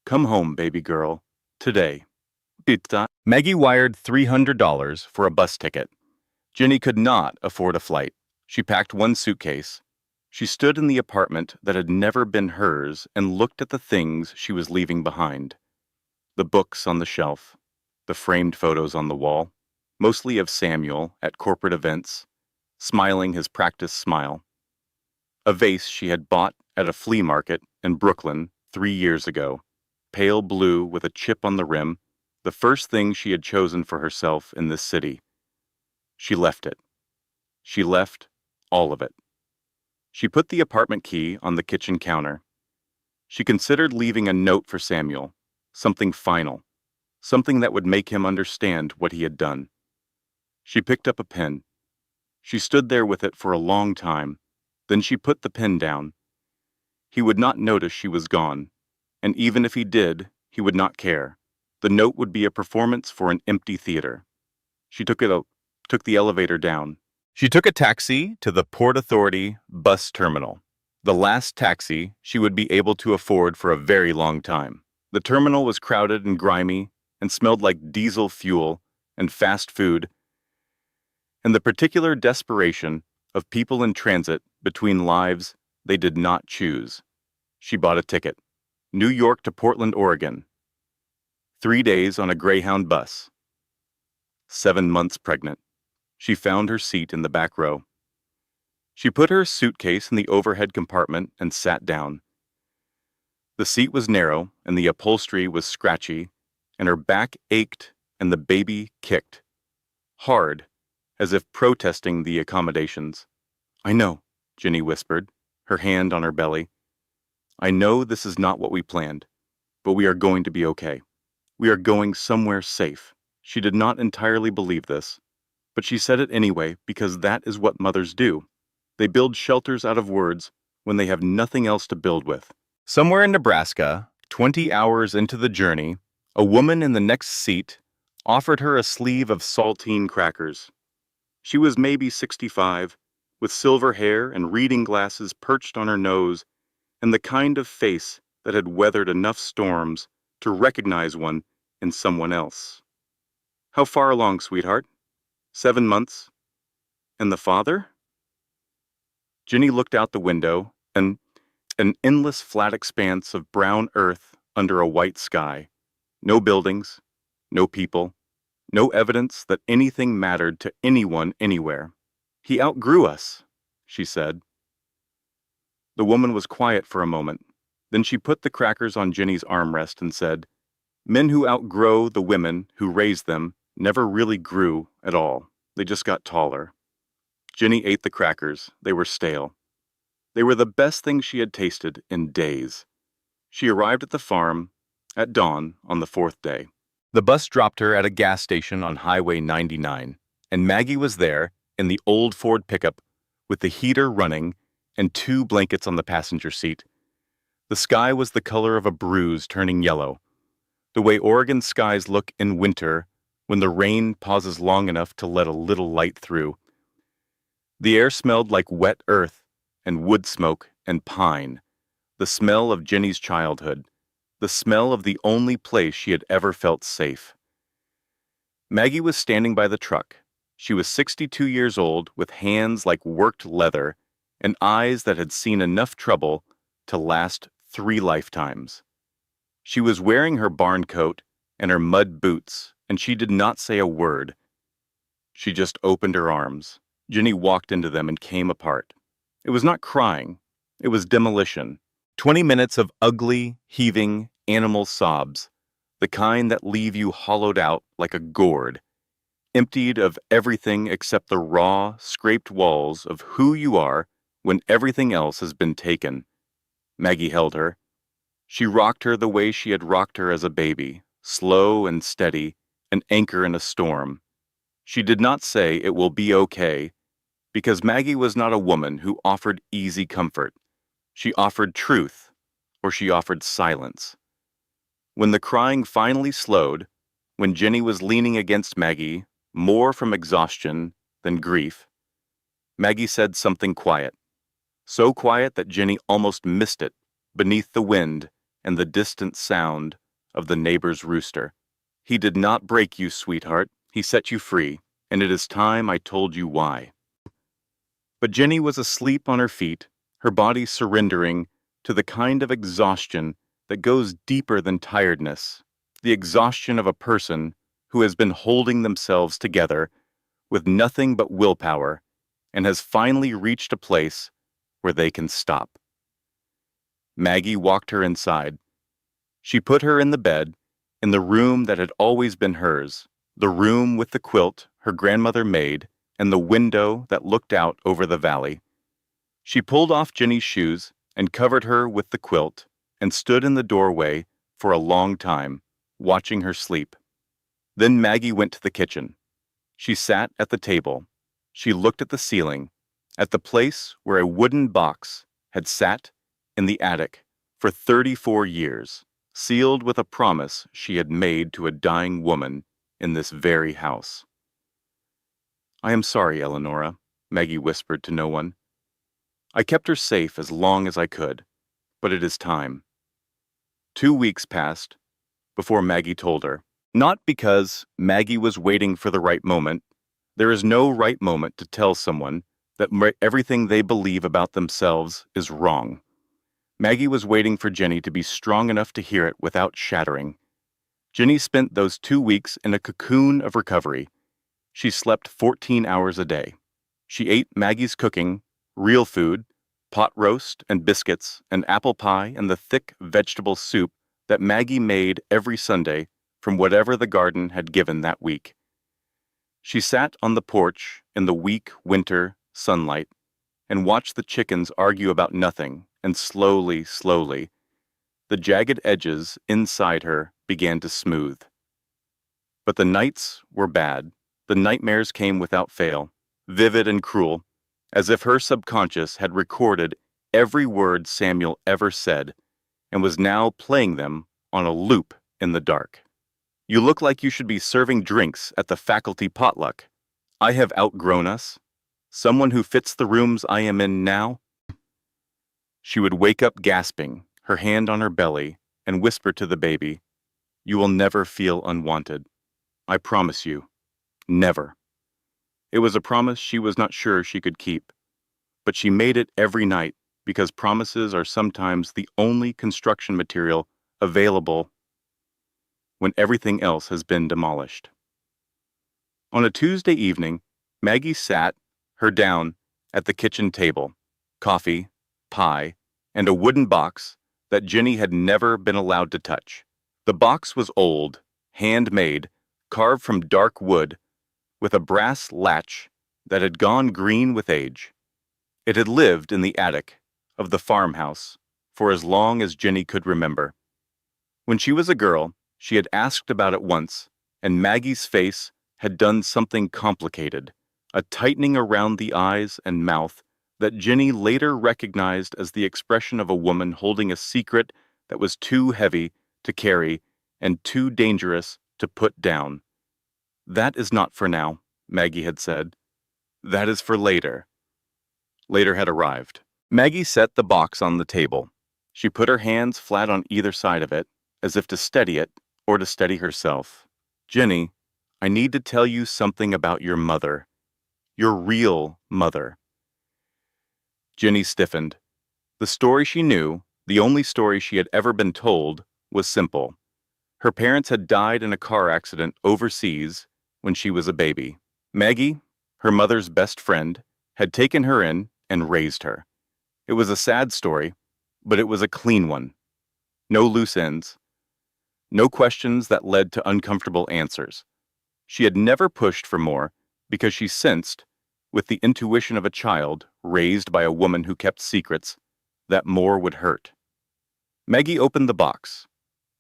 "Come home, baby girl. Today." Pizza. Maggie wired $300 for a bus ticket. Jenny could not afford a flight. She packed 1 suitcase. She stood in the apartment that had never been hers and looked at the things she was leaving behind. The books on the shelf, the framed photos on the wall, mostly of Samuel at corporate events, smiling his practiced smile. A vase she had bought at a flea market in Brooklyn 3 years ago, pale blue with a chip on the rim, the first thing she had chosen for herself in this city. She left it. She left all of it. She put the apartment key on the kitchen counter. She considered leaving a note for Samuel, something final, something that would make him understand what he had done. She picked up a pen. She stood there with it for a long time. Then she put the pen down. He would not notice she was gone, and even if he did, he would not care. The note would be a performance for an empty theater. She took the elevator down. She took a taxi to the Port Authority bus terminal, the last taxi she would be able to afford for a very long time. The terminal was crowded and grimy and smelled like diesel fuel and fast food, and the particular desperation of people in transit between lives they did not choose. She bought a ticket. New York to Portland, Oregon. 3 days on a Greyhound bus. 7 months pregnant. She found her seat in the back row. She put her suitcase in the overhead compartment and sat down. The seat was narrow and the upholstery was scratchy, and her back ached and the baby kicked. Hard, as if protesting the accommodations. "I know," Ginny whispered, her hand on her belly. "I know this is not what we planned, but we are going to be okay. We are going somewhere safe." She did not entirely believe this, but she said it anyway because that is what mothers do. They build shelters out of words when they have nothing else to build with. Somewhere in Nebraska, 20 hours into the journey, a woman in the next seat offered her a sleeve of saltine crackers. She was maybe 65, with silver hair and reading glasses perched on her nose, and the kind of face that had weathered enough storms to recognize one in someone else. "How far along, sweetheart?" 7 months. "And the father?" Ginny looked out the window, and an endless flat expanse of brown earth under a white sky. No buildings, no people, no evidence that anything mattered to anyone anywhere. "He outgrew us," she said. The woman was quiet for a moment. Then she put the crackers on Ginny's armrest and said, "Men who outgrow the women who raised them never really grew at all. They just got taller." Ginny ate the crackers. They were stale. They were the best thing she had tasted in days. She arrived at the farm at dawn on the 4th day. The bus dropped her at a gas station on Highway 99, and Maggie was there in the old Ford pickup with the heater running and 2 blankets on the passenger seat. The sky was the color of a bruise turning yellow, the way Oregon skies look in winter when the rain pauses long enough to let a little light through. The air smelled like wet earth and wood smoke and pine, the smell of Ginny's childhood, the smell of the only place she had ever felt safe. Maggie was standing by the truck. She was 62 years old with hands like worked leather and eyes that had seen enough trouble to last 3 lifetimes. She was wearing her barn coat and her mud boots, and she did not say a word. She just opened her arms. Ginny walked into them and came apart. It was not crying. It was demolition. 20 minutes of ugly, heaving, animal sobs, the kind that leave you hollowed out like a gourd, emptied of everything except the raw, scraped walls of who you are when everything else has been taken. Maggie held her. She rocked her the way she had rocked her as a baby, slow and steady, an anchor in a storm. She did not say it will be okay, because Maggie was not a woman who offered easy comfort. She offered truth, or she offered silence. When the crying finally slowed, when Ginny was leaning against Maggie, more from exhaustion than grief, Maggie said something quiet, so quiet that Ginny almost missed it beneath the wind and the distant sound of the neighbor's rooster. "He did not break you, sweetheart. He set you free, and it is time I told you why." But Ginny was asleep on her feet, her body surrendering to the kind of exhaustion that goes deeper than tiredness, the exhaustion of a person who has been holding themselves together with nothing but willpower and has finally reached a place where they can stop. Maggie walked her inside. She put her in the bed, in the room that had always been hers, the room with the quilt her grandmother made and the window that looked out over the valley. She pulled off Jenny's shoes and covered her with the quilt and stood in the doorway for a long time, watching her sleep. Then Maggie went to the kitchen. She sat at the table. She looked at the ceiling, at the place where a wooden box had sat in the attic for 34 years, sealed with a promise she had made to a dying woman in this very house. "I am sorry, Eleonora," Maggie whispered to no one. "I kept her safe as long as I could, but it is time." 2 weeks passed before Maggie told her. Not because Maggie was waiting for the right moment. There is no right moment to tell someone that everything they believe about themselves is wrong. Maggie was waiting for Jenny to be strong enough to hear it without shattering. Jenny spent those 2 weeks in a cocoon of recovery. She slept 14 hours a day. She ate Maggie's cooking, real food, pot roast and biscuits and apple pie and the thick vegetable soup that Maggie made every Sunday from whatever the garden had given that week. She sat on the porch in the weak winter sunlight and watched the chickens argue about nothing, and slowly, the jagged edges inside her began to smooth. But the nights were bad. The nightmares came without fail, vivid and cruel, as if her subconscious had recorded every word Samuel ever said and was now playing them on a loop in the dark. "You look like you should be serving drinks at the faculty potluck. I have outgrown us. Someone who fits the rooms I am in now." She would wake up gasping, her hand on her belly, and whisper to the baby, "You will never feel unwanted. I promise you. Never." It was a promise she was not sure she could keep, but she made it every night because promises are sometimes the only construction material available when everything else has been demolished. On a Tuesday evening, Maggie sat her down at the kitchen table, coffee, pie, and a wooden box that Jenny had never been allowed to touch. The box was old, handmade, carved from dark wood, with a brass latch that had gone green with age. It had lived in the attic of the farmhouse for as long as Jenny could remember. When she was a girl, she had asked about it once, and Maggie's face had done something complicated, a tightening around the eyes and mouth that Jenny later recognized as the expression of a woman holding a secret that was too heavy to carry and too dangerous to put down. "That is not for now," Maggie had said. "That is for later." Later had arrived. Maggie set the box on the table. She put her hands flat on either side of it, as if to steady it or to steady herself. "Jenny, I need to tell you something about your mother. Your real mother." Jenny stiffened. The story she knew, the only story she had ever been told, was simple. Her parents had died in a car accident overseas when she was a baby. Maggie, her mother's best friend, had taken her in and raised her. It was a sad story, but it was a clean one. No loose ends. No questions that led to uncomfortable answers. She had never pushed for more because she sensed, with the intuition of a child raised by a woman who kept secrets, that more would hurt. Maggie opened the box.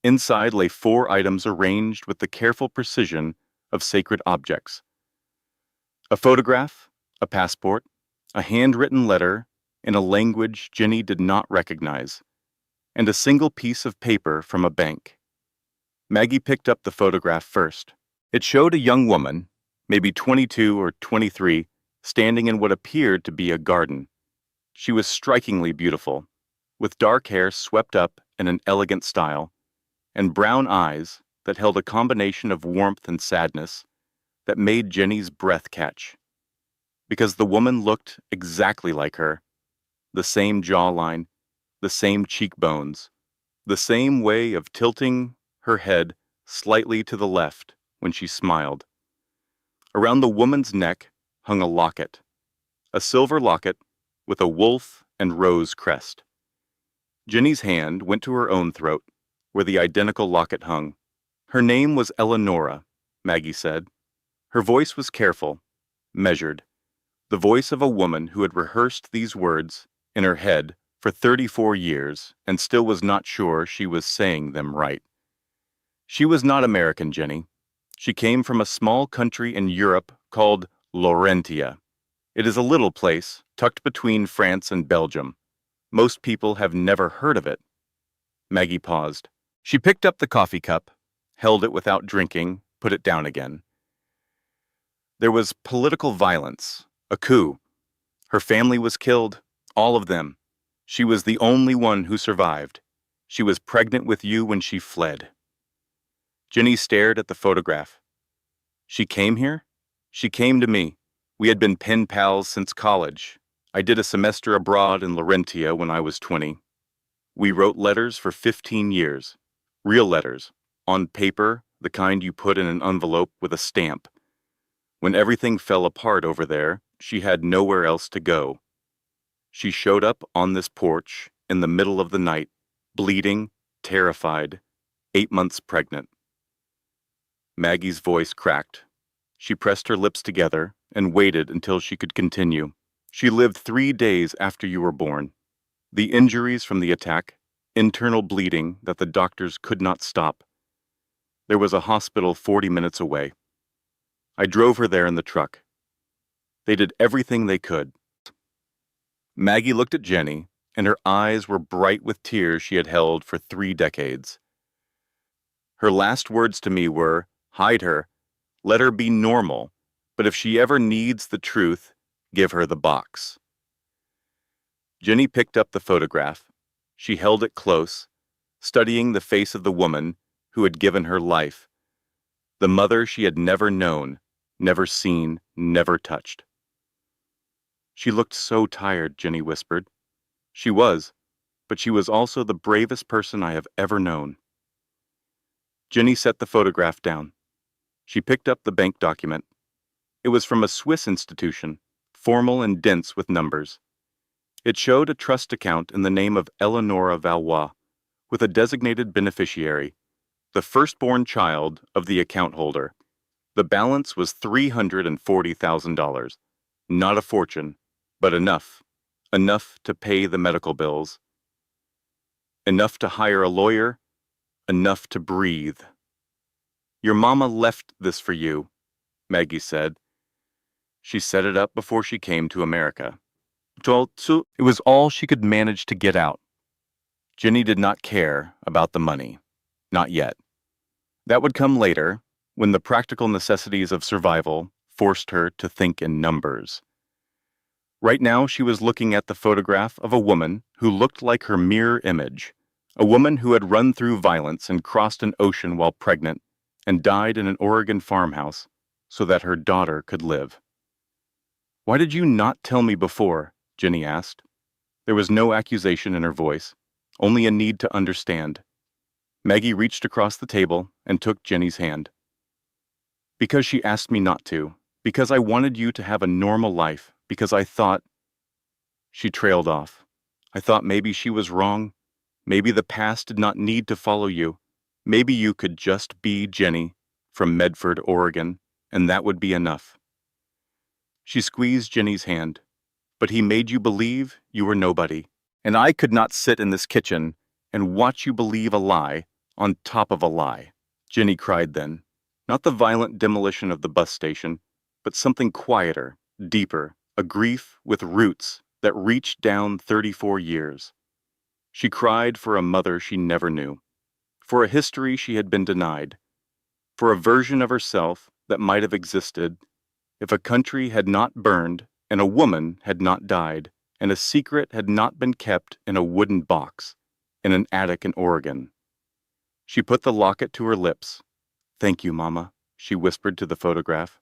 Inside lay 4 items arranged with the careful precision of sacred objects. A photograph, a passport, a handwritten letter in a language Jenny did not recognize, and a single piece of paper from a bank. Maggie picked up the photograph first. It showed a young woman, maybe 22 or 23, standing in what appeared to be a garden. She was strikingly beautiful, with dark hair swept up in an elegant style, and brown eyes that held a combination of warmth and sadness that made Jenny's breath catch. Because the woman looked exactly like her, the same jawline, the same cheekbones, the same way of tilting her head slightly to the left when she smiled. Around the woman's neck hung a locket, a silver locket with a wolf and rose crest. Jenny's hand went to her own throat, where the identical locket hung. Her name was Eleonora, Maggie said. Her voice was careful, measured, the voice of a woman who had rehearsed these words in her head for 34 years and still was not sure she was saying them right. She was not American, Jenny. She came from a small country in Europe called Laurentia. It is a little place tucked between France and Belgium. Most people have never heard of it. Maggie paused. She picked up the coffee cup, held it without drinking, put it down again. There was political violence, a coup. Her family was killed, all of them. She was the only one who survived. She was pregnant with you when she fled. Jenny stared at the photograph. She came here? She came to me. We had been pen pals since college. I did a semester abroad in Laurentia when I was 20. We wrote letters for 15 years. Real letters. On paper, the kind you put in an envelope with a stamp. When everything fell apart over there, she had nowhere else to go. She showed up on this porch in the middle of the night, bleeding, terrified, 8 months pregnant. Maggie's voice cracked. She pressed her lips together and waited until she could continue. She lived 3 days after you were born. The injuries from the attack, internal bleeding that the doctors could not stop. There was a hospital 40 minutes away. I drove her there in the truck. They did everything they could. Maggie looked at Jenny, and her eyes were bright with tears she had held for 3 decades. Her last words to me were, "Hide her, let her be normal, but if she ever needs the truth, give her the box." Jenny picked up the photograph. She held it close, studying the face of the woman who had given her life, the mother she had never known, never seen, never touched. She looked so tired, Jenny whispered. She was, but she was also the bravest person I have ever known. Jenny set the photograph down. She picked up the bank document. It was from a Swiss institution, formal and dense with numbers. It showed a trust account in the name of Eleonora Valois, with a designated beneficiary, the firstborn child of the account holder. The balance was $340,000. Not a fortune, but enough. Enough to pay the medical bills. Enough to hire a lawyer. Enough to breathe. Your mama left this for you, Maggie said. She set it up before she came to America. It was all she could manage to get out. Jenny did not care about the money. Not yet. That would come later, when the practical necessities of survival forced her to think in numbers. Right now, she was looking at the photograph of a woman who looked like her mirror image, a woman who had run through violence and crossed an ocean while pregnant and died in an Oregon farmhouse so that her daughter could live. "Why did you not tell me before?" Jenny asked. There was no accusation in her voice, only a need to understand. Maggie reached across the table and took Jenny's hand. "Because she asked me not to, because I wanted you to have a normal life, because I thought—" She trailed off. "I thought maybe she was wrong. Maybe the past did not need to follow you. Maybe you could just be Jenny from Medford, Oregon, and that would be enough." She squeezed Jenny's hand. "But he made you believe you were nobody, and I could not sit in this kitchen and watch you believe a lie on top of a lie." Jenny cried then. Not the violent demolition of the bus station, but something quieter, deeper, a grief with roots that reached down 34 years. She cried for a mother she never knew, for a history she had been denied, for a version of herself that might have existed if a country had not burned and a woman had not died and a secret had not been kept in a wooden box in an attic in Oregon. She put the locket to her lips. "Thank you, Mama," she whispered to the photograph.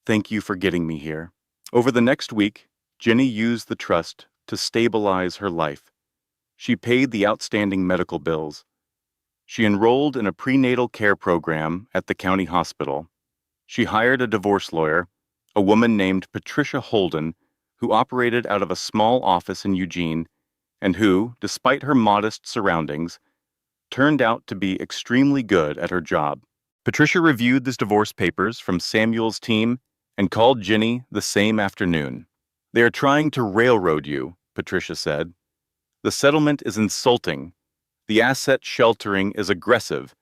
"Thank you for getting me here." Over the next week, Jenny used the trust to stabilize her life. She paid the outstanding medical bills. She enrolled in a prenatal care program at the county hospital. She hired a divorce lawyer, a woman named Patricia Holden, who operated out of a small office in Eugene, and who, despite her modest surroundings, turned out to be extremely good at her job. Patricia reviewed the divorce papers from Samuel's team and called Ginny the same afternoon. "They are trying to railroad you," Patricia said. "The settlement is insulting. The asset sheltering is aggressive,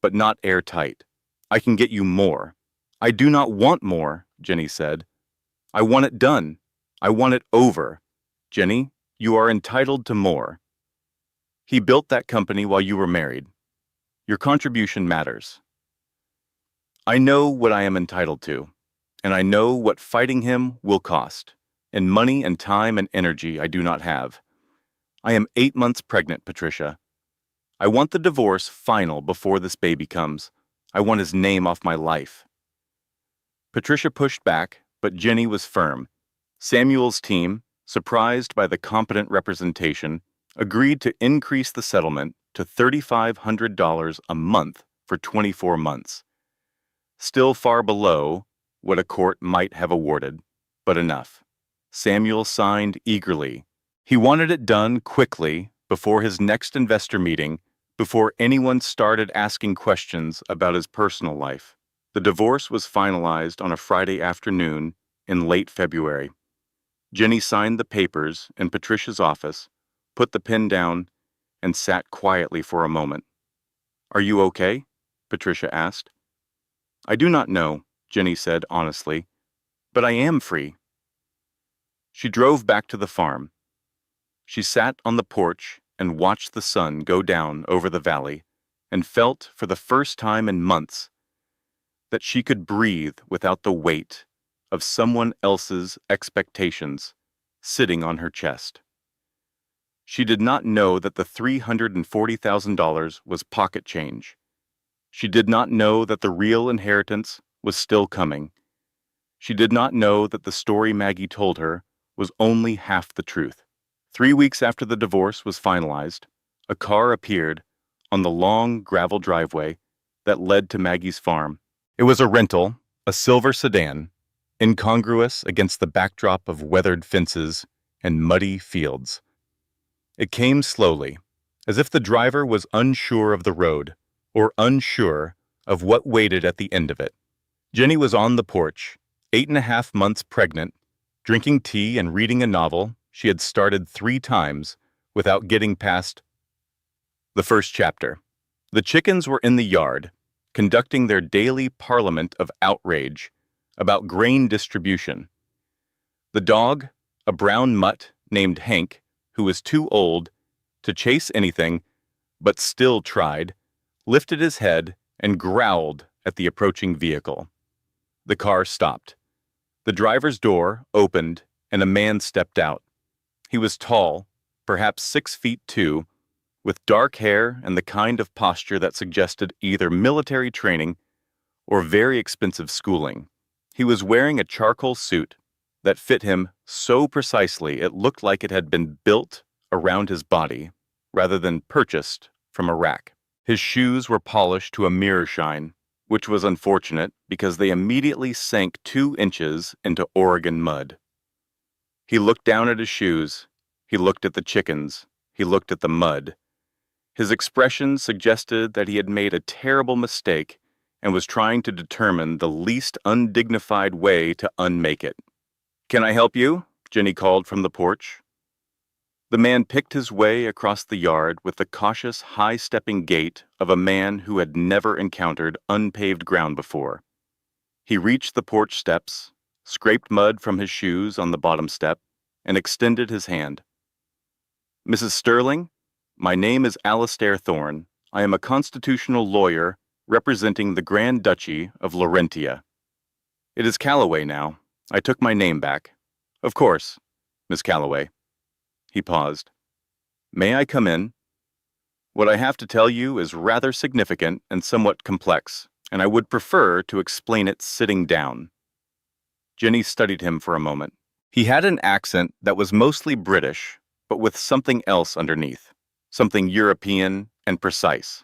but not airtight. I can get you more." "I do not want more," Ginny said. "I want it done. I want it over. Ginny, you are entitled to more. He built that company while you were married. Your contribution matters. I know what I am entitled to, and I know what fighting him will cost, in money and time and energy I do not have. I am 8 months pregnant, Patricia. I want the divorce final before this baby comes. I want his name off my life." Patricia pushed back, but Ginny was firm. Samuel's team, surprised by the competent representation, agreed to increase the settlement to $3,500 a month for 24 months. Still far below what a court might have awarded, but enough. Samuel signed eagerly. He wanted it done quickly before his next investor meeting, before anyone started asking questions about his personal life. The divorce was finalized on a Friday afternoon in late February. Ginny signed the papers in Patricia's office, put the pen down, and sat quietly for a moment. "Are you okay?" Patricia asked. "I do not know," Ginny said honestly, "but I am free." She drove back to the farm. She sat on the porch and watched the sun go down over the valley and felt for the first time in months that she could breathe without the weight of someone else's expectations sitting on her chest. She did not know that the $340,000 was pocket change. She did not know that the real inheritance was still coming. She did not know that the story Maggie told her was only half the truth. 3 weeks after the divorce was finalized, a car appeared on the long gravel driveway that led to Maggie's farm. It was a rental, a silver sedan, incongruous against the backdrop of weathered fences and muddy fields. It came slowly, as if the driver was unsure of the road, or unsure of what waited at the end of it. Jenny was on the porch, 8.5 months pregnant, drinking tea and reading a novel she had started 3 times without getting past the first chapter. The chickens were in the yard, conducting their daily parliament of outrage about grain distribution. The dog, a brown mutt named Hank, who was too old to chase anything, but still tried, lifted his head and growled at the approaching vehicle. The car stopped. The driver's door opened and a man stepped out. He was tall, perhaps 6 feet 2, with dark hair and the kind of posture that suggested either military training or very expensive schooling. He was wearing a charcoal suit that fit him so precisely it looked like it had been built around his body rather than purchased from a rack. His shoes were polished to a mirror shine, which was unfortunate because they immediately sank 2 inches into Oregon mud. He looked down at his shoes. He looked at the chickens. He looked at the mud. His expression suggested that he had made a terrible mistake and was trying to determine the least undignified way to unmake it. "Can I help you?" Jenny called from the porch. The man picked his way across the yard with the cautious, high-stepping gait of a man who had never encountered unpaved ground before. He reached the porch steps, scraped mud from his shoes on the bottom step, and extended his hand. "Mrs. Sterling, my name is Alastair Thorne. I am a constitutional lawyer representing the Grand Duchy of Laurentia. It is Calloway now. I took my name back. Of course, Miss Calloway." He paused. "May I come in? What I have to tell you is rather significant and somewhat complex, and I would prefer to explain it sitting down." Jenny studied him for a moment. He had an accent that was mostly British, but with something else underneath, something European and precise.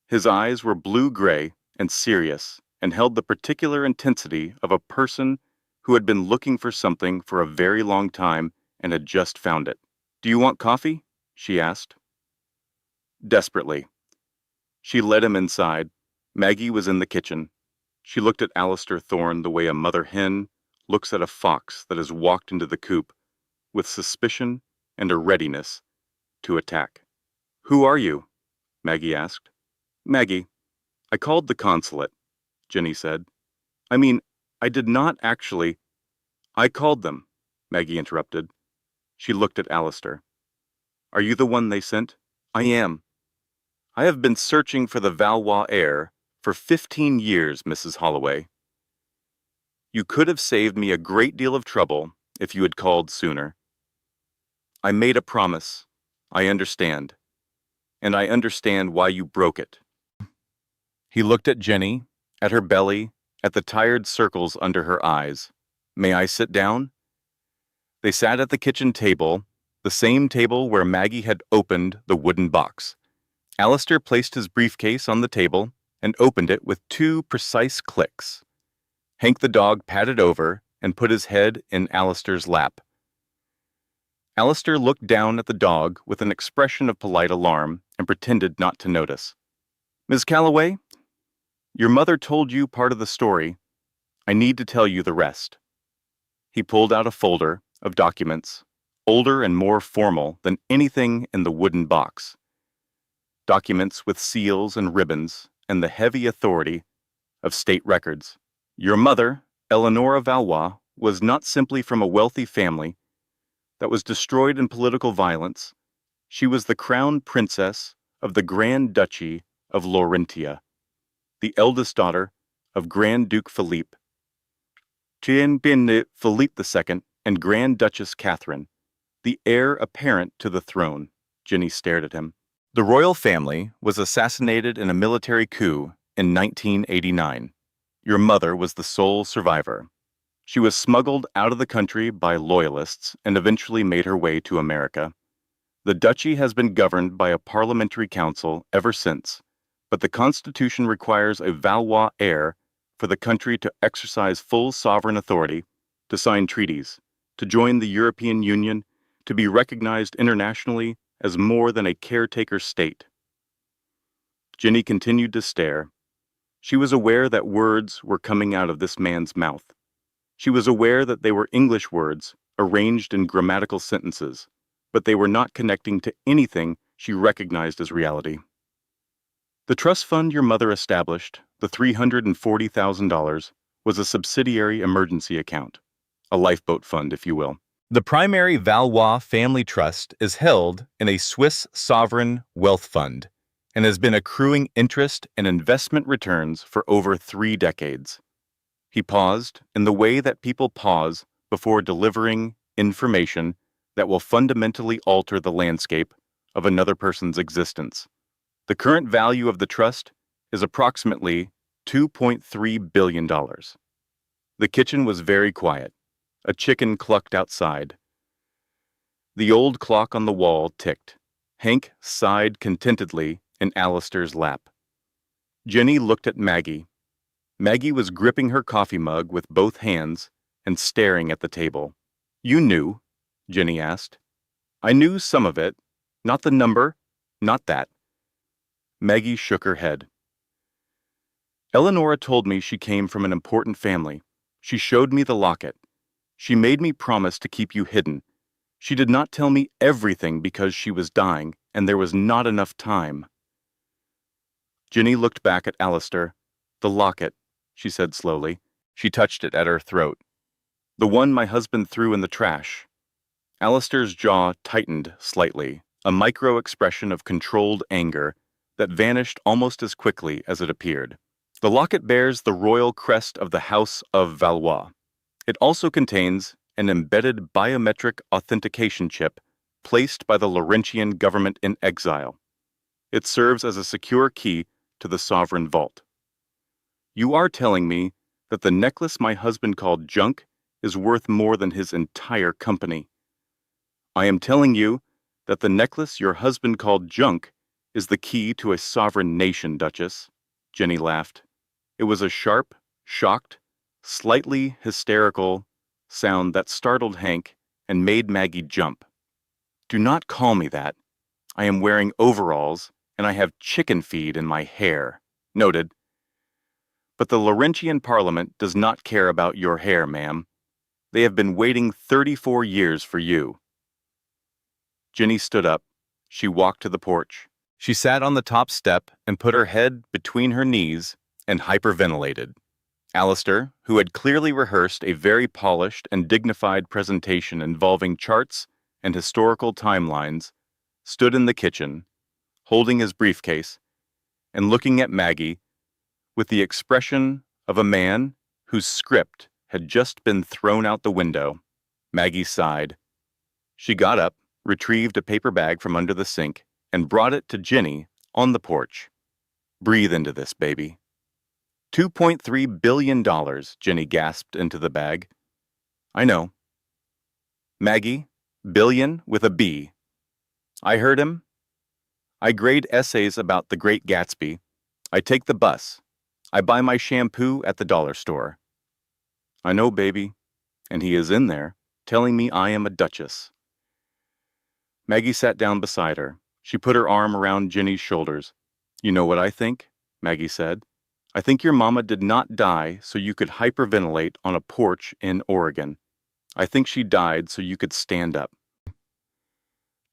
His eyes were blue-gray and serious and held the particular intensity of a person who had been looking for something for a very long time and had just found it. "Do you want coffee?" she asked. Desperately. She led him inside. Maggie was in the kitchen. She looked at Alistair Thorne the way a mother hen looks at a fox that has walked into the coop, with suspicion and a readiness to attack. "Who are you?" Maggie asked. "Maggie, I called the consulate," Jenny said. "I mean, I did not actually—" "I called them," Maggie interrupted. She looked at Alistair. "Are you the one they sent?" "I am. I have been searching for the Valois heir for 15 years, Mrs. Holloway. You could have saved me a great deal of trouble if you had called sooner. I made a promise. I understand. And I understand why you broke it." He looked at Jenny, at her belly, at the tired circles under her eyes. "May I sit down?" They sat at the kitchen table, the same table where Maggie had opened the wooden box. Alistair placed his briefcase on the table and opened it with 2 precise clicks. Hank the dog padded over and put his head in Alistair's lap. Alistair looked down at the dog with an expression of polite alarm and pretended not to notice. "Ms. Calloway, your mother told you part of the story. I need to tell you the rest." He pulled out a folder of documents, older and more formal than anything in the wooden box. Documents with seals and ribbons and the heavy authority of state records. "Your mother, Eleonora Valois, was not simply from a wealthy family that was destroyed in political violence. She was the crown princess of the Grand Duchy of Laurentia, the eldest daughter of Grand Duke Philippe, Philippe II, and Grand Duchess Catherine, the heir apparent to the throne." Jenny stared at him. "The royal family was assassinated in a military coup in 1989. Your mother was the sole survivor. She was smuggled out of the country by loyalists and eventually made her way to America. The duchy has been governed by a parliamentary council ever since, but the Constitution requires a Valois heir for the country to exercise full sovereign authority, to sign treaties, to join the European Union, to be recognized internationally as more than a caretaker state." Jenny continued to stare. She was aware that words were coming out of this man's mouth. She was aware that they were English words, arranged in grammatical sentences, but they were not connecting to anything she recognized as reality. "The trust fund your mother established, the $340,000, was a subsidiary emergency account, a lifeboat fund, if you will. The primary Valois family trust is held in a Swiss sovereign wealth fund and has been accruing interest and investment returns for over 3 decades. He paused in the way that people pause before delivering information that will fundamentally alter the landscape of another person's existence. The current value of the trust is approximately $2.3 billion. The kitchen was very quiet. A chicken clucked outside. The old clock on the wall ticked. Hank sighed contentedly in Alistair's lap. Jenny looked at Maggie. Maggie was gripping her coffee mug with both hands and staring at the table. "You knew?" Jenny asked. "I knew some of it. Not the number. Not that." Maggie shook her head. "Eleonora told me she came from an important family. She showed me the locket. She made me promise to keep you hidden. She did not tell me everything because she was dying, and there was not enough time." Jenny looked back at Alistair. "The locket," she said slowly. She touched it at her throat. "The one my husband threw in the trash." Alistair's jaw tightened slightly, a micro-expression of controlled anger that vanished almost as quickly as it appeared. "The locket bears the royal crest of the House of Valois. It also contains an embedded biometric authentication chip placed by the Laurentian government in exile. It serves as a secure key to the sovereign vault. You are telling me that the necklace my husband called junk is worth more than his entire company. I am telling you that the necklace your husband called junk is the key to a sovereign nation, Duchess." Jenny laughed. It was a sharp, shocked, slightly hysterical sound that startled Hank and made Maggie jump. "Do not call me that. I am wearing overalls, and I have chicken feed in my hair. Noted. But the Laurentian Parliament does not care about your hair, ma'am. They have been waiting 34 years for you. Ginny stood up. She walked to the porch. She sat on the top step and put her head between her knees and hyperventilated. Alistair, who had clearly rehearsed a very polished and dignified presentation involving charts and historical timelines, stood in the kitchen, holding his briefcase, and looking at Maggie with the expression of a man whose script had just been thrown out the window. Maggie sighed. She got up, retrieved a paper bag from under the sink, and brought it to Ginny on the porch. Breathe into this, baby. $2.3 billion, Ginny gasped into the bag. I know. Maggie, billion with a B. I heard him. I grade essays about the Great Gatsby. I take the bus. I buy my shampoo at the dollar store. I know, baby, and he is in there, telling me I am a duchess. Maggie sat down beside her. She put her arm around Ginny's shoulders. You know what I think? Maggie said. I think your mama did not die so you could hyperventilate on a porch in Oregon. I think she died so you could stand up.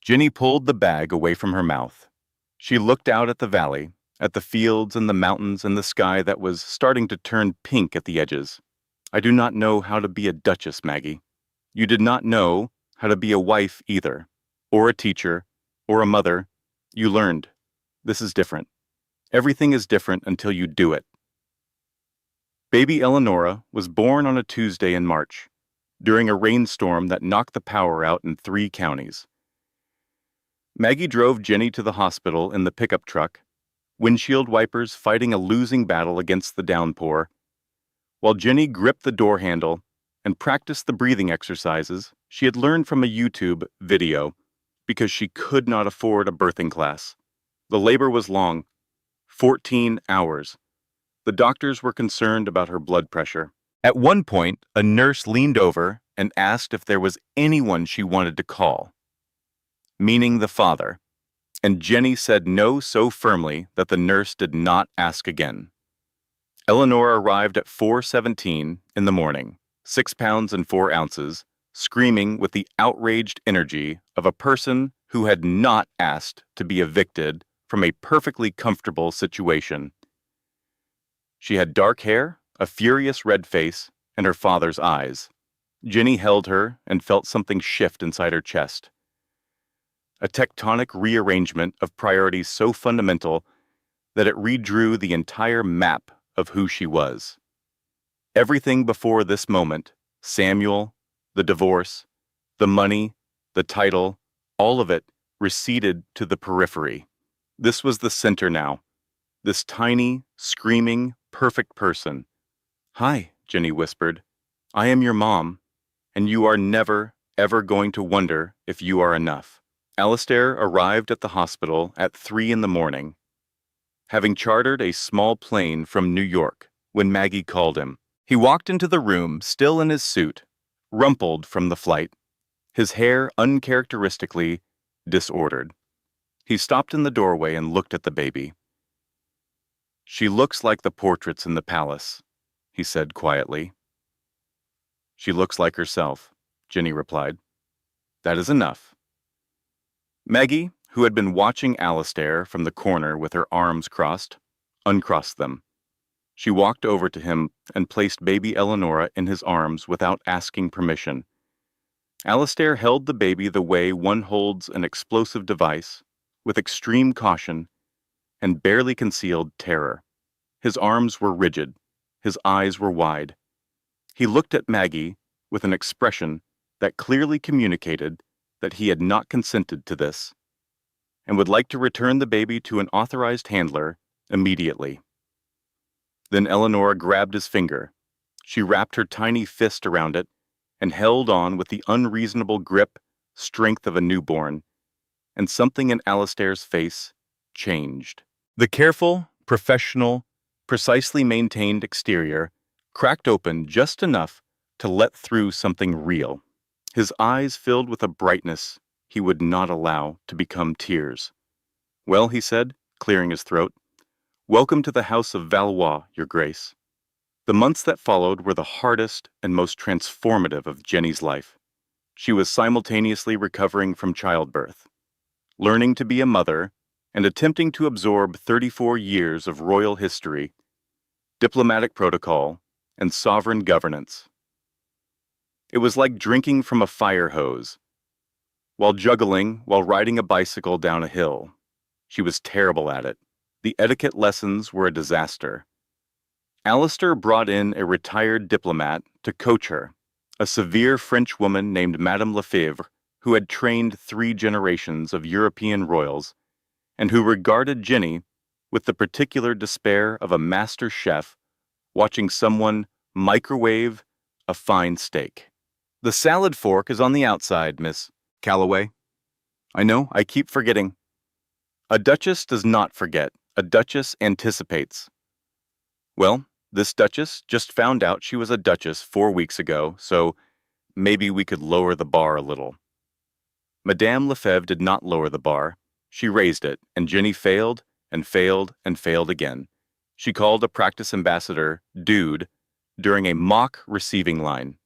Ginny pulled the bag away from her mouth. She looked out at the valley, at the fields and the mountains and the sky that was starting to turn pink at the edges. I do not know how to be a duchess, Maggie. You did not know how to be a wife either, or a teacher, or a mother. You learned. This is different. Everything is different until you do it. Baby Eleonora was born on a Tuesday in March, during a rainstorm that knocked the power out in 3 counties. Maggie drove Ginny to the hospital in the pickup truck, windshield wipers fighting a losing battle against the downpour, while Ginny gripped the door handle and practiced the breathing exercises she had learned from a YouTube video because she could not afford a birthing class. The labor was long, 14 hours. The doctors were concerned about her blood pressure. At one point, a nurse leaned over and asked if there was anyone she wanted to call, meaning the father, and Jenny said no so firmly that the nurse did not ask again. Eleanor arrived at 4:17 in the morning, 6 pounds and 4 ounces, screaming with the outraged energy of a person who had not asked to be evicted from a perfectly comfortable situation. She had dark hair, a furious red face, and her father's eyes. Ginny held her and felt something shift inside her chest. A tectonic rearrangement of priorities so fundamental that it redrew the entire map of who she was. Everything before this moment, Samuel, the divorce, the money, the title, all of it receded to the periphery. This was the center now. This tiny, screaming, perfect person. Hi, Ginny whispered. I am your mom, and you are never, ever going to wonder if you are enough. Alistair arrived at the hospital at 3 in the morning, having chartered a small plane from New York when Maggie called him. He walked into the room, still in his suit, rumpled from the flight, his hair uncharacteristically disordered. He stopped in the doorway and looked at the baby. She looks like the portraits in the palace, he said quietly. She looks like herself, Ginny replied. That is enough. Maggie, who had been watching Alistair from the corner with her arms crossed, uncrossed them. She walked over to him and placed baby Eleonora in his arms without asking permission. Alistair held the baby the way one holds an explosive device, with extreme caution and barely concealed terror. His arms were rigid. His eyes were wide. He looked at Maggie with an expression that clearly communicated that he had not consented to this and would like to return the baby to an authorized handler immediately. Then Eleanor grabbed his finger. She wrapped her tiny fist around it and held on with the unreasonable grip, strength of a newborn, and something in Alistair's face changed. The careful, professional, precisely maintained exterior cracked open just enough to let through something real. His eyes filled with a brightness he would not allow to become tears. "Well," he said, clearing his throat, "welcome to the House of Valois, Your Grace." The months that followed were the hardest and most transformative of Jenny's life. She was simultaneously recovering from childbirth, learning to be a mother, and attempting to absorb 34 years of royal history, diplomatic protocol, and sovereign governance. It was like drinking from a fire hose, while riding a bicycle down a hill. She was terrible at it. The etiquette lessons were a disaster. Alistair brought in a retired diplomat to coach her, a severe French woman named Madame Lefebvre, who had trained 3 generations of European royals, and who regarded Jenny with the particular despair of a master chef watching someone microwave a fine steak. "The salad fork is on the outside, Miss Calloway." "I know, I keep forgetting." "A duchess does not forget. A duchess anticipates." "Well, this duchess just found out she was a duchess 4 weeks ago, so maybe we could lower the bar a little." Madame Lefebvre did not lower the bar. She raised it, and Jenny failed and failed and failed again. She called a practice ambassador "dude" during a mock receiving line.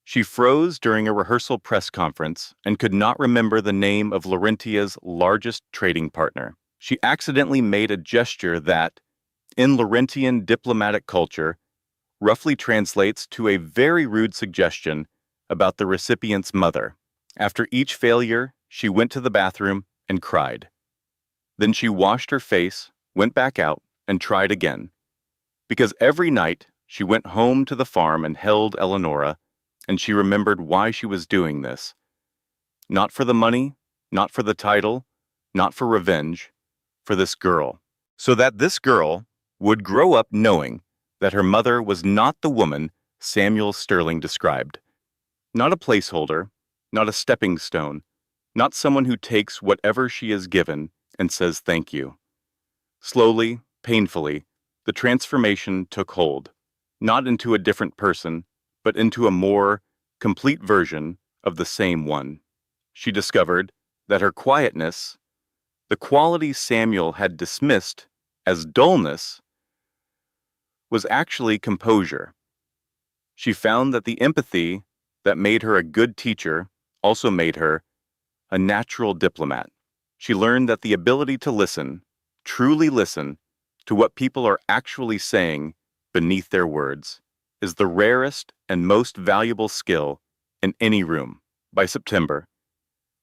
She froze during a rehearsal press conference and could not remember the name of Laurentia's largest trading partner. She accidentally made a gesture that, in Laurentian diplomatic culture, roughly translates to a very rude suggestion about the recipient's mother. After each failure, she went to the bathroom and cried. Then she washed her face, went back out, and tried again. Because every night she went home to the farm and held Eleonora, and she remembered why she was doing this. Not for the money, not for the title, not for revenge, for this girl. So that this girl would grow up knowing that her mother was not the woman Samuel Sterling described. Not a placeholder, not a stepping stone, not someone who takes whatever she is given and says thank you. Slowly, painfully, the transformation took hold, not into a different person, but into a more complete version of the same one. She discovered that her quietness, the quality Samuel had dismissed as dullness, was actually composure. She found that the empathy that made her a good teacher also made her a natural diplomat. She learned that the ability to listen, truly listen, to what people are actually saying beneath their words, is the rarest and most valuable skill in any room. By September,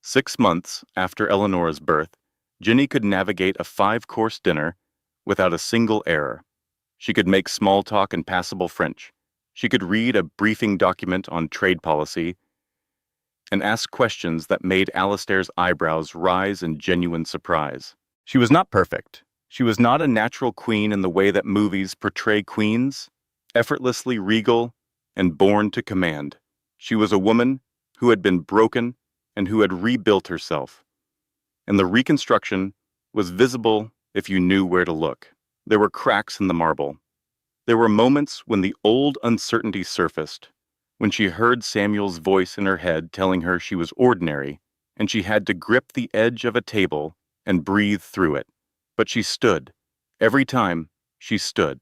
6 months after Eleanor's birth, Jenny could navigate a 5-course dinner without a single error. She could make small talk in passable French. She could read a briefing document on trade policy and ask questions that made Alistair's eyebrows rise in genuine surprise. She was not perfect. She was not a natural queen in the way that movies portray queens, effortlessly regal and born to command. She was a woman who had been broken and who had rebuilt herself. And the reconstruction was visible if you knew where to look. There were cracks in the marble. There were moments when the old uncertainty surfaced, when she heard Samuel's voice in her head telling her she was ordinary, and she had to grip the edge of a table and breathe through it. But she stood. Every time, she stood.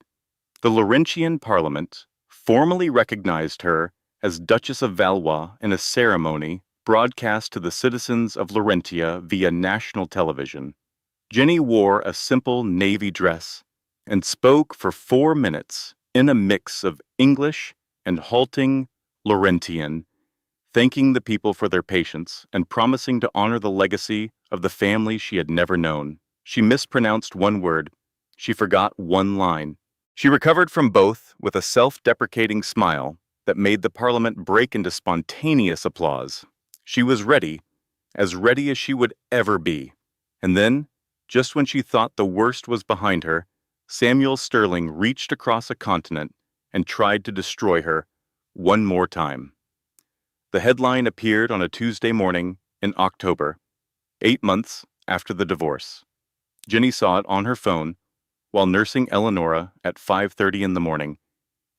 The Laurentian Parliament formally recognized her as Duchess of Valois in a ceremony broadcast to the citizens of Laurentia via national television. Jenny wore a simple navy dress and spoke for 4 minutes in a mix of English and halting Laurentian, thanking the people for their patience and promising to honor the legacy of the family she had never known. She mispronounced one word. She forgot one line. She recovered from both with a self-deprecating smile that made the Parliament break into spontaneous applause. She was ready as she would ever be. And then, just when she thought the worst was behind her, Samuel Sterling reached across a continent and tried to destroy her one more time. The headline appeared on a Tuesday morning in October, 8 months after the divorce. Jenny saw it on her phone while nursing Eleonora at 5:30 in the morning,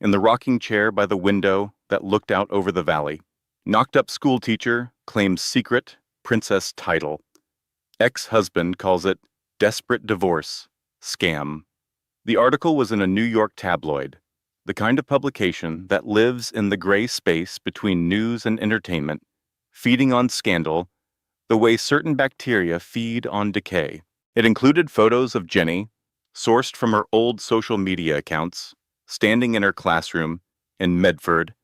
in the rocking chair by the window that looked out over the valley. Knocked-up schoolteacher claims secret princess title. Ex-husband calls it desperate divorce scam. The article was in a New York tabloid, the kind of publication that lives in the gray space between news and entertainment, feeding on scandal the way certain bacteria feed on decay. It included photos of Jenny, sourced from her old social media accounts, standing in her classroom in Medford,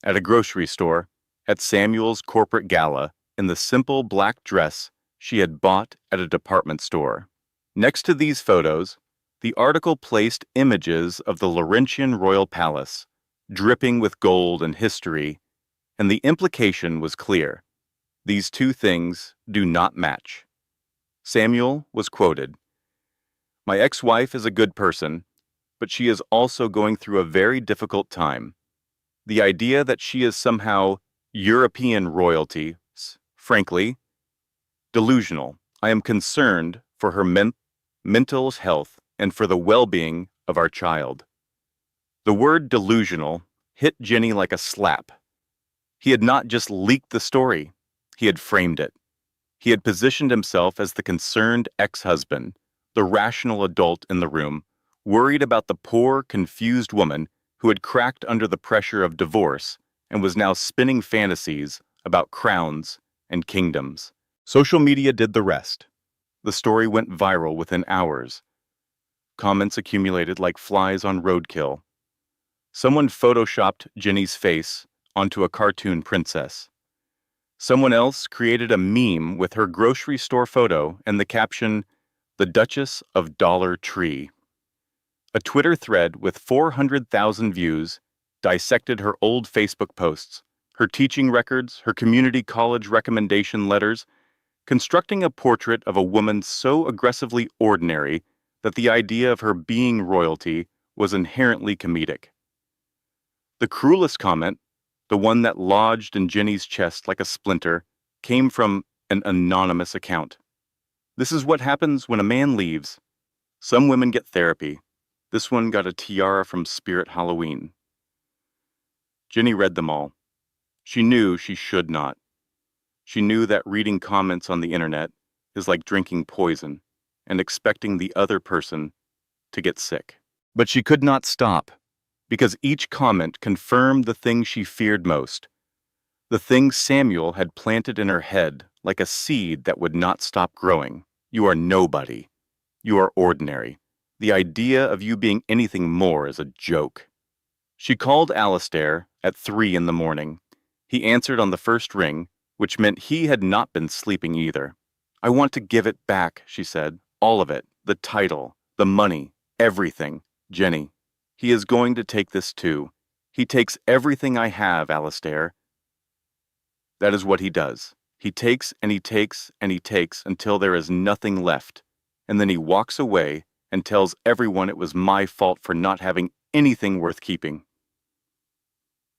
at a grocery store, at Samuel's corporate gala, in the simple black dress she had bought at a department store. Next to these photos, the article placed images of the Laurentian royal palace, dripping with gold and history, and the implication was clear. These two things do not match. Samuel was quoted, "My ex-wife is a good person, but she is also going through a very difficult time. The idea that she is somehow European royalty, frankly, delusional. I am concerned for her mental health and for the well-being of our child." The word delusional hit Jenny like a slap. He had not just leaked the story, he had framed it. He had positioned himself as the concerned ex-husband, the rational adult in the room, worried about the poor, confused woman who had cracked under the pressure of divorce and was now spinning fantasies about crowns and kingdoms. Social media did the rest. The story went viral within hours. Comments accumulated like flies on roadkill. Someone photoshopped Jenny's face onto a cartoon princess. Someone else created a meme with her grocery store photo and the caption, "The Duchess of Dollar Tree." A Twitter thread with 400,000 views dissected her old Facebook posts, her teaching records, her community college recommendation letters, constructing a portrait of a woman so aggressively ordinary that the idea of her being royalty was inherently comedic. The cruelest comment, the one that lodged in Jenny's chest like a splinter, came from an anonymous account. "This is what happens when a man leaves. Some women get therapy. This one got a tiara from Spirit Halloween." Jenny read them all. She knew she should not. She knew that reading comments on the internet is like drinking poison and expecting the other person to get sick. But she could not stop, because each comment confirmed the thing she feared most, the thing Samuel had planted in her head like a seed that would not stop growing. You are nobody. You are ordinary. The idea of you being anything more is a joke. She called Alistair at 3 in the morning. He answered on the first ring, which meant he had not been sleeping either. "I want to give it back," she said. "All of it. The title, the money, everything. Jenny, he is going to take this too. He takes everything I have, Alistair. That is what he does. He takes and he takes and he takes until there is nothing left. And then he walks away and tells everyone it was my fault for not having anything worth keeping."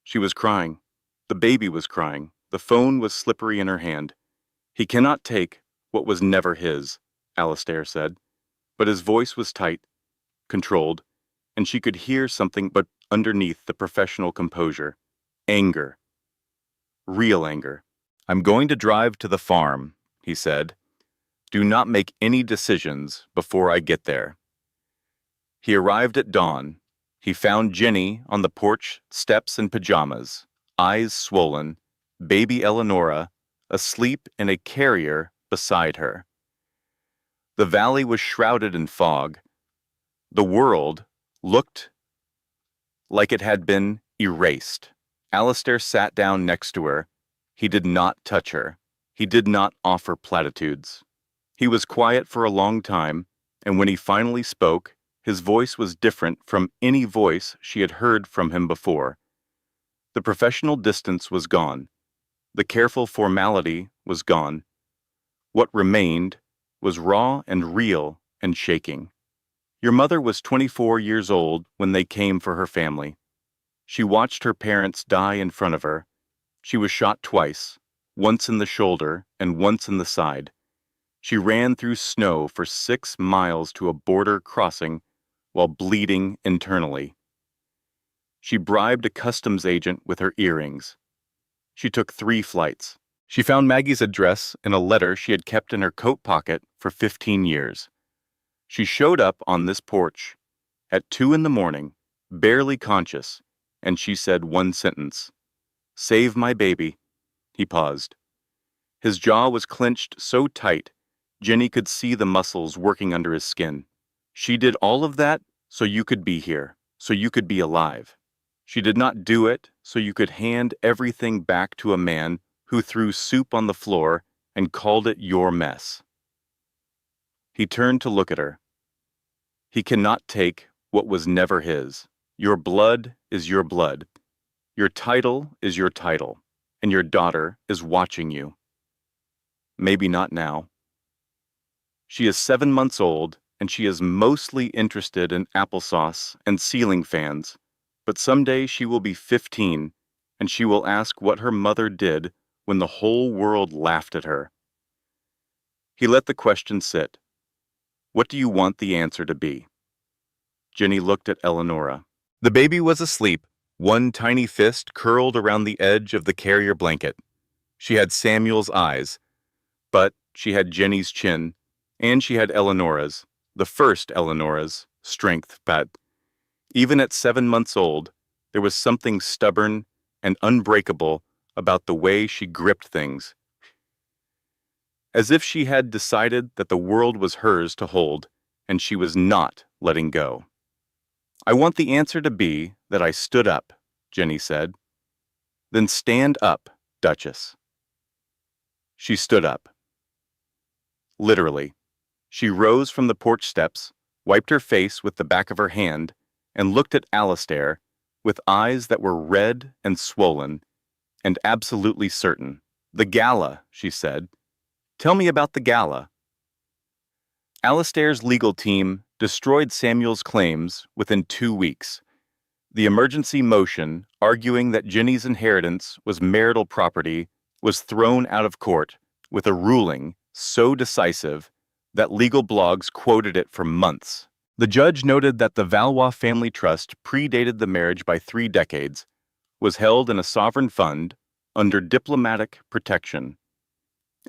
She was crying. The baby was crying. The phone was slippery in her hand. "He cannot take what was never his," Alistair said. But his voice was tight, controlled, and she could hear something but underneath the professional composure. Anger. Real anger. "I'm going to drive to the farm," he said. "Do not make any decisions before I get there." He arrived at dawn. He found Jenny on the porch steps in pajamas, eyes swollen, baby Eleonora asleep in a carrier beside her. The valley was shrouded in fog. The world looked like it had been erased. Alistair sat down next to her. He did not touch her. He did not offer platitudes. He was quiet for a long time, and when he finally spoke, his voice was different from any voice she had heard from him before. The professional distance was gone. The careful formality was gone. What remained was raw and real and shaking. "Your mother was 24 years old when they came for her family. She watched her parents die in front of her. She was shot twice, once in the shoulder and once in the side. She ran through snow for 6 miles to a border crossing while bleeding internally. She bribed a customs agent with her earrings. She took 3 flights. She found Maggie's address in a letter she had kept in her coat pocket for 15 years. She showed up on this porch at 2 in the morning, barely conscious, and she said one sentence. "Save my baby." He paused. His jaw was clenched so tight, Jenny could see the muscles working under his skin. She did all of that so you could be here, so you could be alive. She did not do it so you could hand everything back to a man who threw soup on the floor and called it your mess. He turned to look at her. He cannot take what was never his. Your blood is your blood. Your title is your title, and your daughter is watching you. Maybe not now. She is 7 months old, and she is mostly interested in applesauce and ceiling fans, but someday she will be 15, and she will ask what her mother did when the whole world laughed at her. He let the question sit. What do you want the answer to be? Jenny looked at Eleonora. The baby was asleep, one tiny fist curled around the edge of the carrier blanket. She had Samuel's eyes, but she had Jenny's chin, and she had Eleonora's, the first Eleonora's, strength, but even at 7 months old, there was something stubborn and unbreakable about the way she gripped things. As if she had decided that the world was hers to hold, and she was not letting go. I want the answer to be that I stood up, Jenny said. Then stand up, Duchess. She stood up. Literally. She rose from the porch steps, wiped her face with the back of her hand, and looked at Alastair with eyes that were red and swollen and absolutely certain. The Gala, she said. Tell me about the Gala. Alastair's legal team destroyed Samuel's claims within 2 weeks. The emergency motion arguing that Jenny's inheritance was marital property was thrown out of court with a ruling so decisive that legal blogs quoted it for months. The judge noted that the Valois family trust predated the marriage by 3 decades, was held in a sovereign fund under diplomatic protection,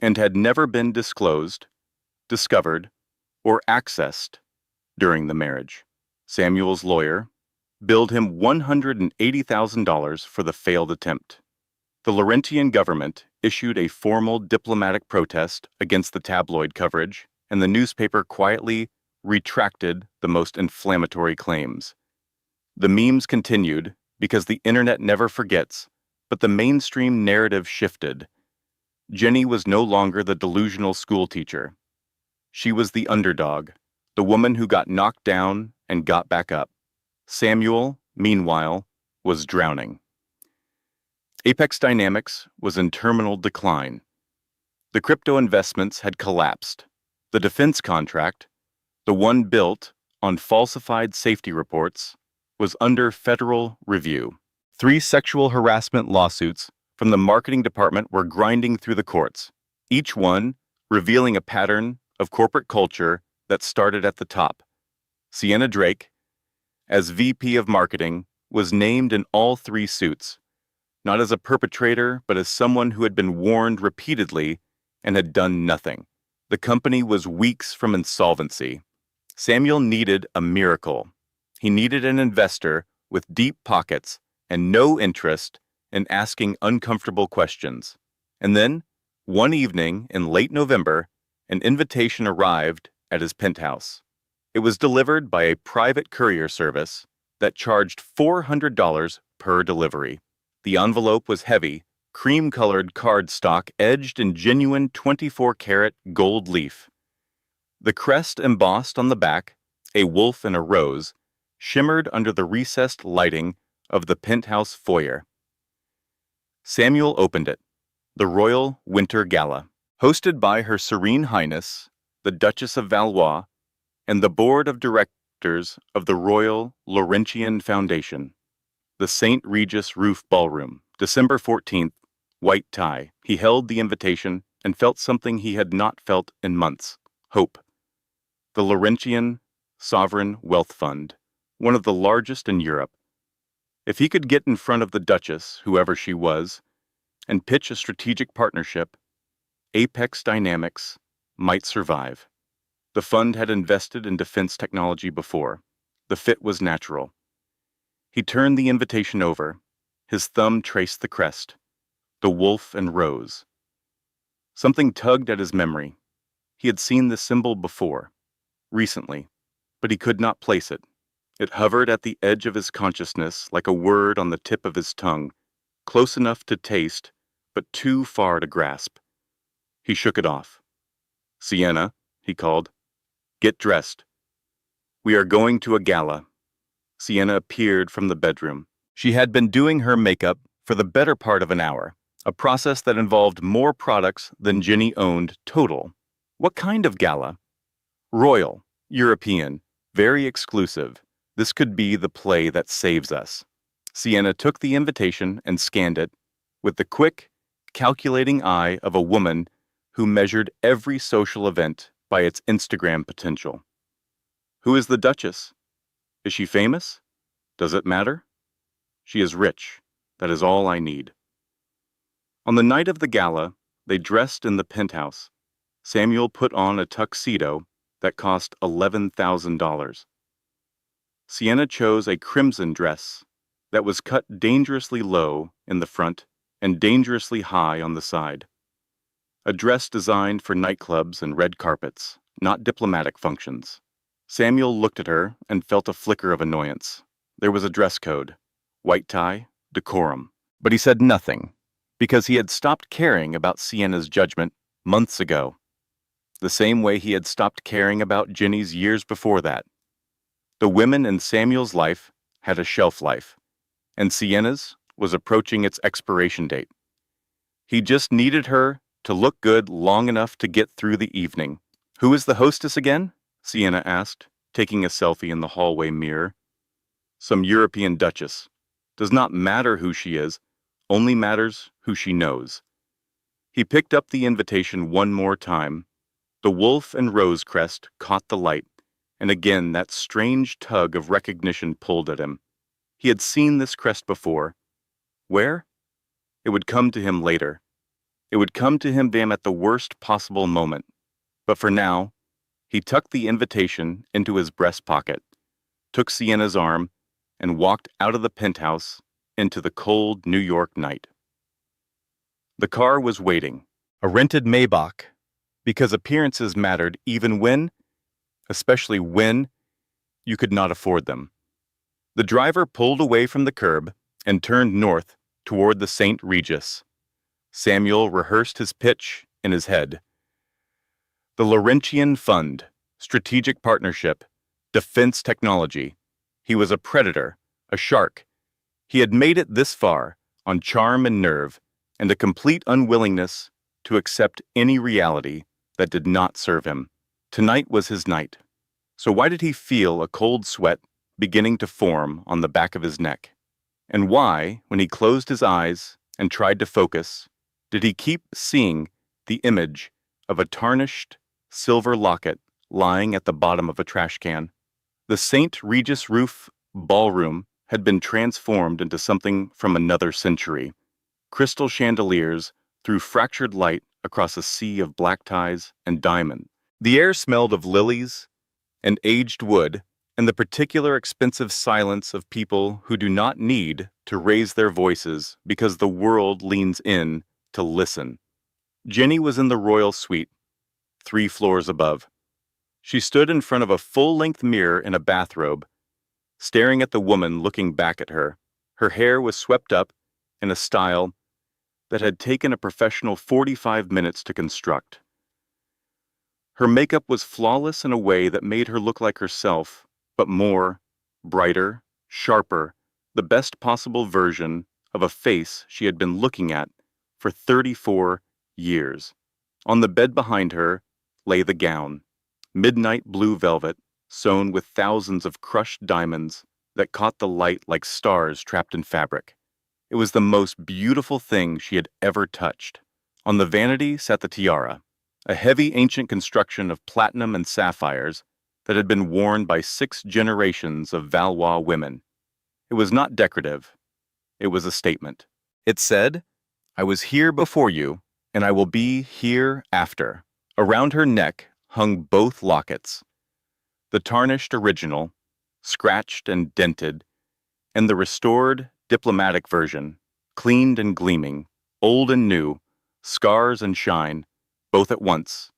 and had never been disclosed, discovered, or accessed during the marriage. Samuel's lawyer billed him $180,000 for the failed attempt. The Laurentian government issued a formal diplomatic protest against the tabloid coverage, and the newspaper quietly retracted the most inflammatory claims. The memes continued because the internet never forgets, but the mainstream narrative shifted. Jenny was no longer the delusional schoolteacher. She was the underdog, the woman who got knocked down and got back up. Samuel, meanwhile, was drowning. Apex Dynamics was in terminal decline. The crypto investments had collapsed. The defense contract, the one built on falsified safety reports, was under federal review. 3 sexual harassment lawsuits from the marketing department were grinding through the courts, each one revealing a pattern of corporate culture that started at the top. Sienna Drake, as VP of Marketing, was named in all 3 suits, not as a perpetrator, but as someone who had been warned repeatedly and had done nothing. The company was weeks from insolvency. Samuel needed a miracle. He needed an investor with deep pockets and no interest in asking uncomfortable questions. And then, one evening in late November, an invitation arrived at his penthouse. It was delivered by a private courier service that charged $400 per delivery. The envelope was heavy, cream-colored cardstock edged in genuine 24-karat gold leaf. The crest embossed on the back, a wolf and a rose, shimmered under the recessed lighting of the penthouse foyer. Samuel opened it. The Royal Winter Gala, hosted by Her Serene Highness, the Duchess of Valois, and the Board of Directors of the Royal Laurentian Foundation. The St. Regis Roof Ballroom, December 14th, white tie. He held the invitation and felt something he had not felt in months: hope. The Laurentian Sovereign Wealth Fund, one of the largest in Europe. If he could get in front of the Duchess, whoever she was, and pitch a strategic partnership, Apex Dynamics might survive. The fund had invested in defense technology before. The fit was natural. He turned the invitation over. His thumb traced the crest, the wolf and rose. Something tugged at his memory. He had seen the symbol before, recently, but he could not place it. It hovered at the edge of his consciousness like a word on the tip of his tongue, close enough to taste, but too far to grasp. He shook it off. "Sienna," he called, "get dressed. We are going to a gala." Sienna appeared from the bedroom. She had been doing her makeup for the better part of an hour, a process that involved more products than Ginny owned total. What kind of gala? Royal, European, very exclusive. This could be the play that saves us. Sienna took the invitation and scanned it with the quick, calculating eye of a woman who measured every social event by its Instagram potential. Who is the Duchess? Is she famous? Does it matter? She is rich. That is all I need. On the night of the gala, they dressed in the penthouse. Samuel put on a tuxedo that cost $11,000. Sienna chose a crimson dress that was cut dangerously low in the front and dangerously high on the side. A dress designed for nightclubs and red carpets, not diplomatic functions. Samuel looked at her and felt a flicker of annoyance. There was a dress code, white tie, decorum. But he said nothing, because he had stopped caring about Sienna's judgment months ago, the same way he had stopped caring about Ginny's years before that. The women in Samuel's life had a shelf life, and Sienna's was approaching its expiration date. He just needed her to look good long enough to get through the evening. "Who is the hostess again?" Sienna asked, taking a selfie in the hallway mirror. "Some European duchess. Does not matter who she is, only matters who she knows." He picked up the invitation one more time. The wolf and rose crest caught the light, and again that strange tug of recognition pulled at him. He had seen this crest before. Where? It would come to him later. It would come to him damn at the worst possible moment. But for now, he tucked the invitation into his breast pocket, took Sienna's arm, and walked out of the penthouse into the cold New York night. The car was waiting, a rented Maybach, because appearances mattered even when, especially when, you could not afford them. The driver pulled away from the curb and turned north toward the St. Regis. Samuel rehearsed his pitch in his head. The Laurentian Fund, Strategic Partnership, Defense Technology. He was a predator, a shark. He had made it this far on charm and nerve, and a complete unwillingness to accept any reality that did not serve him. Tonight was his night. So why did he feel a cold sweat beginning to form on the back of his neck? And why, when he closed his eyes and tried to focus, did he keep seeing the image of a tarnished silver locket lying at the bottom of a trash can? The St. Regis Roof ballroom had been transformed into something from another century. Crystal chandeliers threw fractured light across a sea of black ties and diamond. The air smelled of lilies and aged wood and the particular expensive silence of people who do not need to raise their voices because the world leans in to listen. Jenny was in the royal suite, 3 floors above. She stood in front of a full-length mirror in a bathrobe, staring at the woman looking back at her. Her hair was swept up in a style that had taken a professional 45 minutes to construct. Her makeup was flawless in a way that made her look like herself, but more, brighter, sharper, the best possible version of a face she had been looking at for 34 years. On the bed behind her lay the gown, midnight blue velvet, sewn with thousands of crushed diamonds that caught the light like stars trapped in fabric. It was the most beautiful thing she had ever touched. On the vanity sat the tiara, a heavy ancient construction of platinum and sapphires that had been worn by 6 generations of Valois women. It was not decorative. It was a statement. It said, I was here before you, and I will be here after. Around her neck hung both lockets, the tarnished original, scratched and dented, and the restored diplomatic version, cleaned and gleaming, old and new, scars and shine, both at once.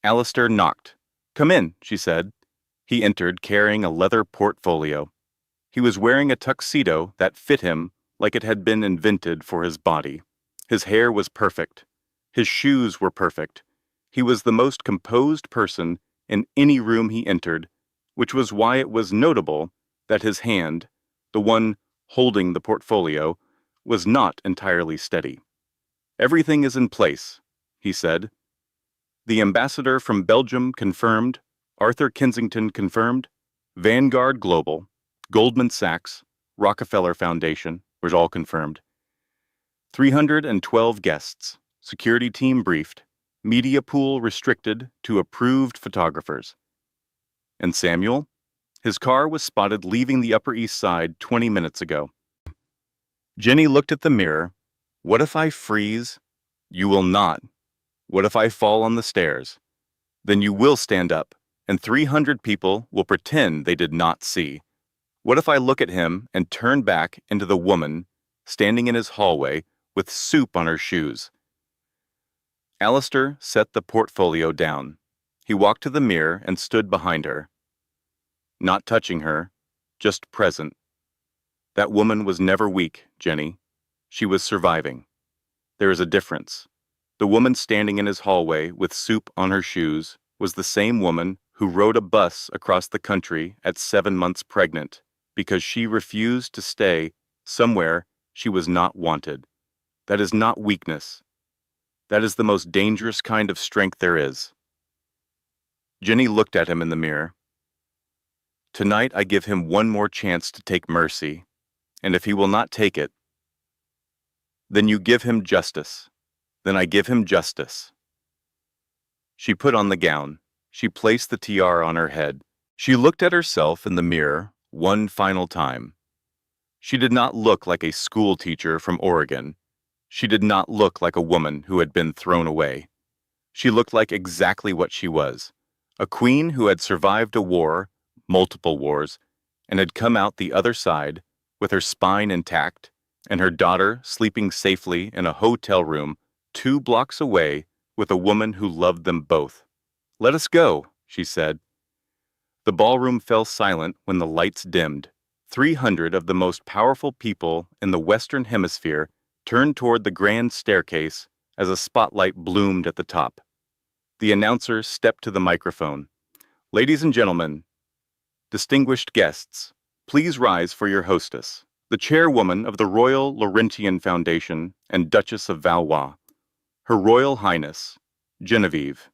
Alistair knocked. "Come in," she said. He entered carrying a leather portfolio. He was wearing a tuxedo that fit him like it had been invented for his body. His hair was perfect. His shoes were perfect. He was the most composed person in any room he entered, which was why it was notable that his hand, the one holding the portfolio, was not entirely steady. "Everything is in place," he said. "The ambassador from Belgium confirmed, Arthur Kensington confirmed, Vanguard Global, Goldman Sachs, Rockefeller Foundation was all confirmed. 312 guests, security team briefed, media pool restricted to approved photographers." And Samuel? His car was spotted leaving the Upper East Side 20 minutes ago. Jenny looked at the mirror. "What if I freeze?" "You will not." "What if I fall on the stairs?" "Then you will stand up, and 300 people will pretend they did not see." "What if I look at him and turn back into the woman standing in his hallway with soup on her shoes?" Alistair set the portfolio down. He walked to the mirror and stood behind her. Not touching her, just present. That woman was never weak, Jenny. She was surviving. There is a difference. The woman standing in his hallway with soup on her shoes was the same woman who rode a bus across the country at 7 months pregnant because she refused to stay somewhere she was not wanted. That is not weakness. That is the most dangerous kind of strength there is. Jenny looked at him in the mirror. "Tonight I give him one more chance to take mercy, and if he will not take it, then you give him justice. Then I give him justice." She put on the gown. She placed the tiara on her head. She looked at herself in the mirror one final time. She did not look like a school teacher from Oregon. She did not look like a woman who had been thrown away. She looked like exactly what she was, a queen who had survived a war, multiple wars, and had come out the other side with her spine intact and her daughter sleeping safely in a hotel room 2 blocks away with a woman who loved them both. "Let us go," she said. The ballroom fell silent when the lights dimmed. 300 of the most powerful people in the Western Hemisphere turned toward the grand staircase as a spotlight bloomed at the top. The announcer stepped to the microphone. "Ladies and gentlemen, distinguished guests, please rise for your hostess, the chairwoman of the Royal Laurentian Foundation and Duchess of Valois, Her Royal Highness, Genevieve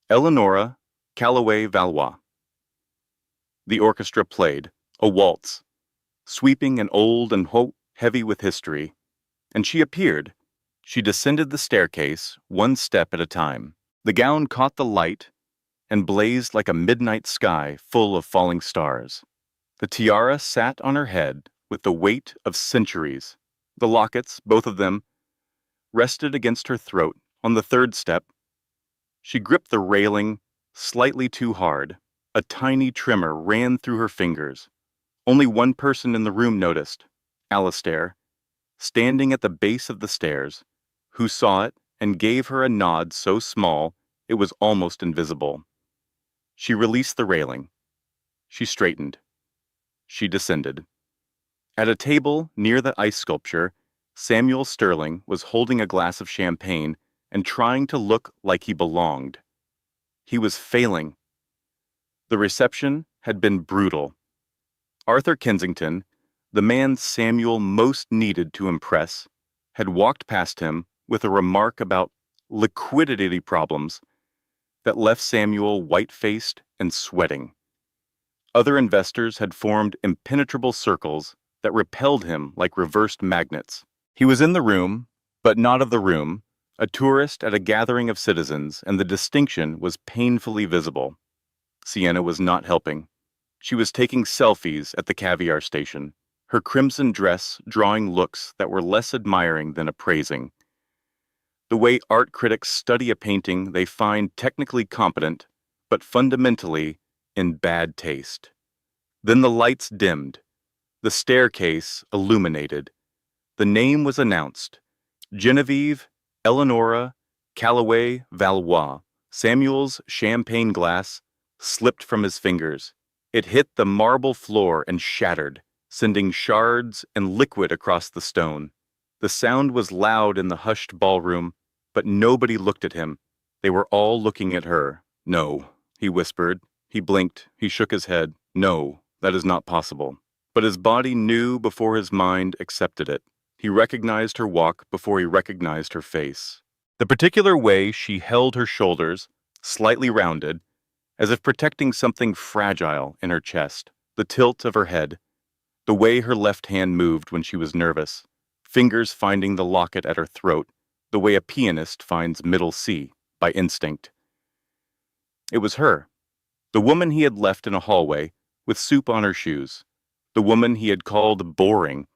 Eleonora Calloway Valois." The orchestra played, a waltz, sweeping and old and heavy with history, and she appeared. She descended the staircase, one step at a time. The gown caught the light and blazed like a midnight sky full of falling stars. The tiara sat on her head with the weight of centuries. The lockets, both of them, rested against her throat. On the third step, she gripped the railing slightly too hard. A tiny tremor ran through her fingers. Only one person in the room noticed, Alistair, standing at the base of the stairs, who saw it and gave her a nod so small it was almost invisible. She released the railing. She straightened. She descended. At a table near the ice sculpture, Samuel Sterling was holding a glass of champagne and trying to look like he belonged. He was failing. The reception had been brutal. Arthur Kensington, the man Samuel most needed to impress, had walked past him with a remark about liquidity problems that left Samuel white-faced and sweating. Other investors had formed impenetrable circles that repelled him like reversed magnets. He was in the room, but not of the room, a tourist at a gathering of citizens, and the distinction was painfully visible. Sienna was not helping. She was taking selfies at the caviar station. her crimson dress drawing looks that were less admiring than appraising. The way art critics study a painting they find technically competent, but fundamentally in bad taste. Then the lights dimmed, the staircase illuminated. The name was announced: Genevieve Eleonora Calloway Valois. Samuel's champagne glass slipped from his fingers. It hit the marble floor and shattered, sending shards and liquid across the stone. The sound was loud in the hushed ballroom, but nobody looked at him. They were all looking at her. "No," he whispered. He blinked. He shook his head. "No, that is not possible." But his body knew before his mind accepted it. He recognized her walk before he recognized her face. The particular way she held her shoulders, slightly rounded, as if protecting something fragile in her chest, the tilt of her head, the way her left hand moved when she was nervous, fingers finding the locket at her throat, the way a pianist finds middle C by instinct. It was her, the woman he had left in a hallway with soup on her shoes, the woman he had called boring,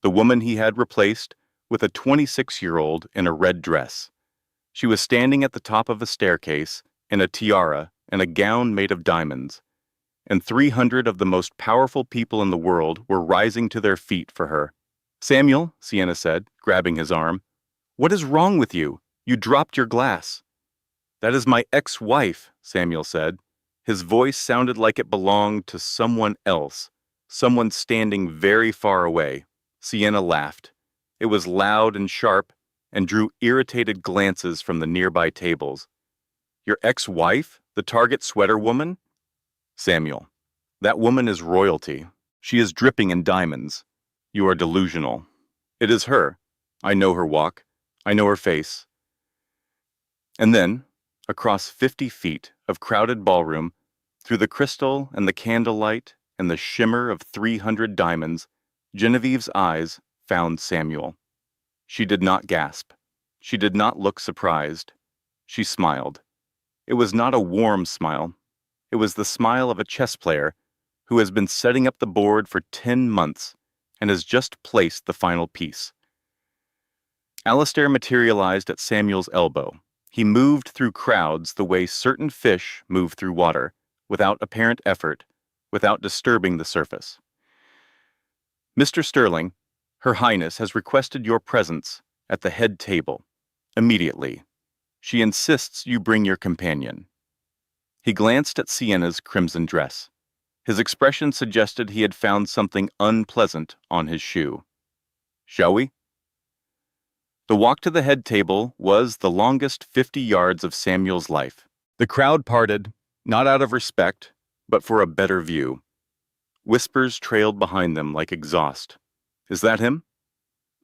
the woman he had replaced with a 26-year-old in a red dress. She was standing at the top of a staircase in a tiara and a gown made of diamonds, and 300 of the most powerful people in the world were rising to their feet for her. "Samuel," Sienna said, grabbing his arm, "what is wrong with you? You dropped your glass." "That is my ex-wife," Samuel said. His voice sounded like it belonged to someone else, someone standing very far away. Sienna laughed. It was loud and sharp and drew irritated glances from the nearby tables. "Your ex-wife? The Target sweater woman?" "Samuel, that woman is royalty. She is dripping in diamonds. You are delusional. It is her. I know her walk. I know her face." And then, across 50 feet of crowded ballroom, through the crystal and the candlelight and the shimmer of 300 diamonds, Genevieve's eyes found Samuel. She did not gasp. She did not look surprised. She smiled. It was not a warm smile. It was the smile of a chess player who has been setting up the board for 10 months and has just placed the final piece. Alistair materialized at Samuel's elbow. He moved through crowds the way certain fish move through water, without apparent effort, without disturbing the surface. "Mr. Sterling, Her Highness has requested your presence at the head table. Immediately. She insists you bring your companion." He glanced at Sienna's crimson dress. His expression suggested he had found something unpleasant on his shoe. "Shall we?" The walk to the head table was the longest 50 yards of Samuel's life. The crowd parted, not out of respect, but for a better view. Whispers trailed behind them like exhaust. "Is that him?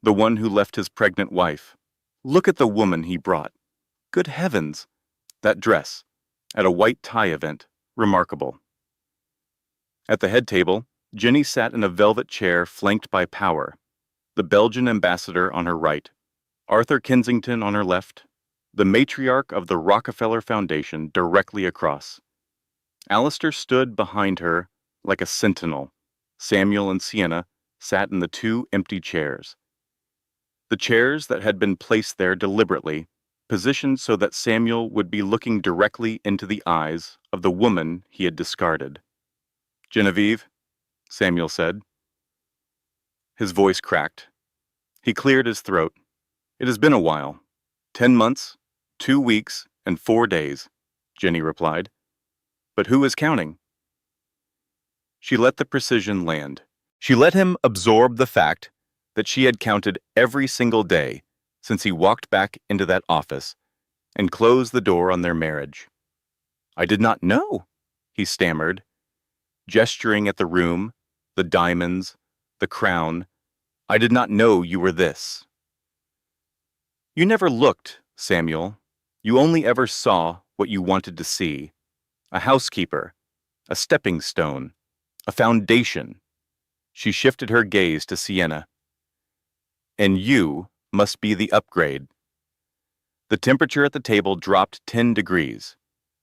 The one who left his pregnant wife. Look at the woman he brought. Good heavens! That dress, at a white tie event, remarkable." At the head table, Jenny sat in a velvet chair flanked by Power, the Belgian ambassador on her right, Arthur Kensington on her left, the matriarch of the Rockefeller Foundation directly across. Alistair stood behind her like a sentinel. Samuel and Sienna sat in the 2 empty chairs. The chairs that had been placed there deliberately, positioned so that Samuel would be looking directly into the eyes of the woman he had discarded. "Genevieve," Samuel said. His voice cracked. He cleared his throat. "It has been a while. 10 months, 2 weeks, and 4 days, Jenny replied. "But who is counting?" She let the precision land. She let him absorb the fact that she had counted every single day since he walked back into that office and closed the door on their marriage. "I did not know," he stammered, gesturing at the room, the diamonds, the crown. "I did not know you were this." "You never looked, Samuel. You only ever saw what you wanted to see. A housekeeper, a stepping stone, a foundation." She shifted her gaze to Sienna. "And you must be the upgrade." The temperature at the table dropped 10 degrees.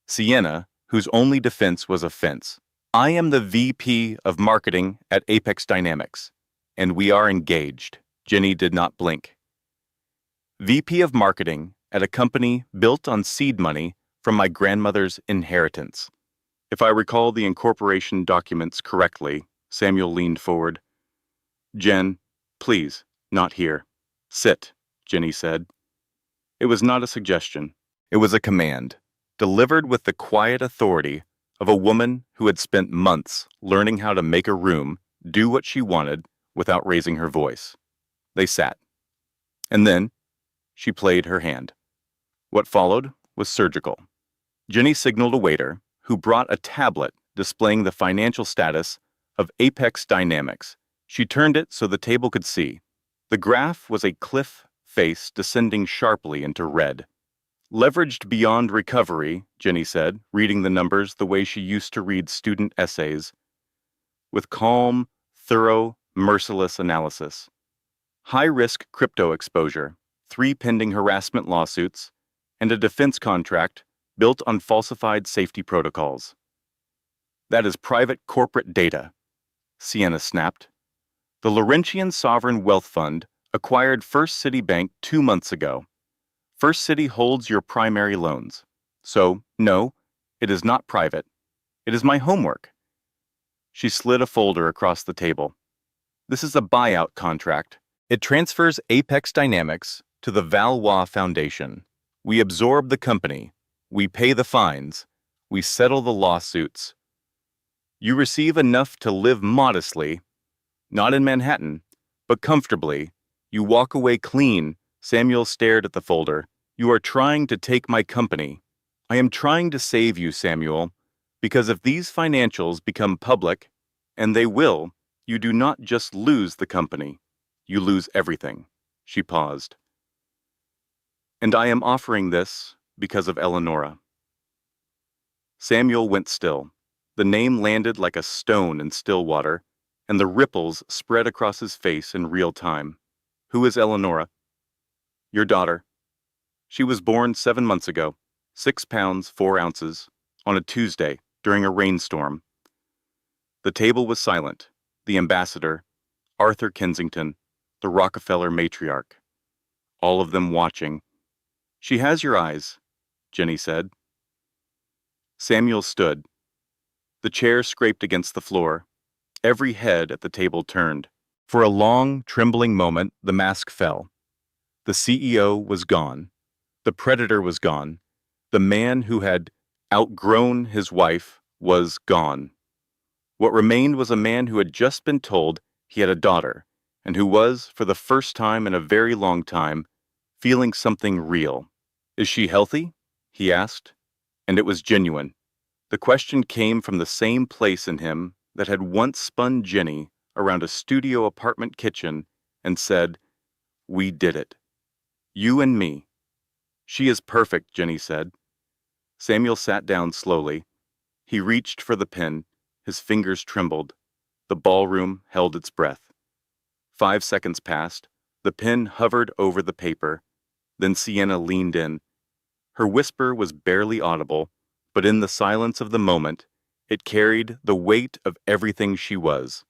Sienna, whose only defense was offense. "I am the VP of Marketing at Apex Dynamics. And we are engaged. Jenny did not blink. VP of Marketing at a company built on seed money from my grandmother's inheritance. If I recall the incorporation documents correctly, Samuel leaned forward. Jen, please, not here. Sit, Jenny said. It was not a suggestion. It was a command, delivered with the quiet authority of a woman who had spent months learning how to make a room do what she wanted without raising her voice. They sat. And then she played her hand. What followed was surgical. Jenny signaled a waiter who brought a tablet displaying the financial status of Apex Dynamics. She turned it so the table could see. The graph was a cliff face descending sharply into red. Leveraged beyond recovery, Jenny said, reading the numbers the way she used to read student essays, with calm, thorough, merciless analysis. High-risk crypto exposure, 3 pending harassment lawsuits, and a defense contract built on falsified safety protocols. That is private corporate data, Sienna snapped. The Laurentian Sovereign Wealth Fund acquired First City Bank 2 months ago. First City holds your primary loans. So, no, it is not private. It is my homework. She slid a folder across the table. This is a buyout contract. It transfers Apex Dynamics to the Valois Foundation. We absorb the company. We pay the fines. We settle the lawsuits. You receive enough to live modestly, not in Manhattan, but comfortably. You walk away clean. Samuel stared at the folder. You are trying to take my company. I am trying to save you, Samuel, because if these financials become public, and they will, you do not just lose the company. You lose everything. She paused. And I am offering this because of Eleonora. Samuel went still. The name landed like a stone in still water, and the ripples spread across his face in real time. Who is Eleonora? Your daughter. She was born 7 months ago, 6 pounds, 4 ounces, on a Tuesday during a rainstorm. The table was silent. The ambassador, Arthur Kensington, the Rockefeller matriarch, all of them watching. She has your eyes, Jenny said. Samuel stood. The chair scraped against the floor. Every head at the table turned. For a long, trembling moment, the mask fell. The CEO was gone. The predator was gone. The man who had outgrown his wife was gone. What remained was a man who had just been told he had a daughter, and who was, for the first time in a very long time, feeling something real. Is she healthy? He asked, and it was genuine. The question came from the same place in him that had once spun Jenny around a studio apartment kitchen and said, "We did it. You and me." "She is perfect," Jenny said. Samuel sat down slowly. He reached for the pen. His fingers trembled. The ballroom held its breath. 5 seconds passed. The pen hovered over the paper. Then Sienna leaned in. Her whisper was barely audible, but in the silence of the moment, it carried the weight of everything she was.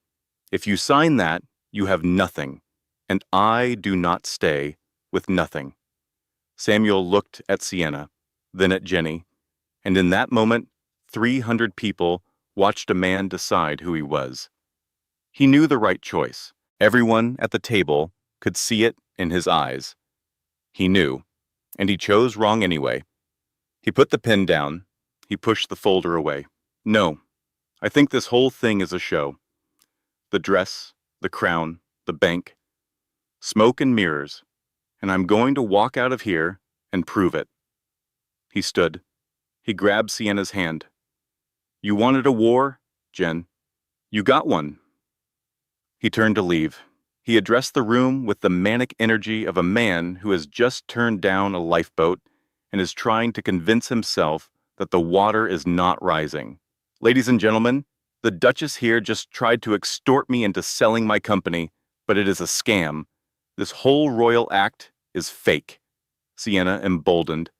If you sign that, you have nothing, and I do not stay with nothing. Samuel looked at Sienna, then at Jenny, and in that moment, 300 people watched a man decide who he was. He knew the right choice. Everyone at the table could see it in his eyes. He knew, and he chose wrong anyway. He put the pen down. He pushed the folder away. No, I think this whole thing is a show. The dress, the crown, the bank, smoke and mirrors, and I'm going to walk out of here and prove it. He stood. He grabbed Sienna's hand. You wanted a war, Jen. You got one. He turned to leave. He addressed the room with the manic energy of a man who has just turned down a lifeboat and is trying to convince himself that the water is not rising. Ladies and gentlemen, the Duchess here just tried to extort me into selling my company, but it is a scam. This whole royal act is fake. Sienna emboldened.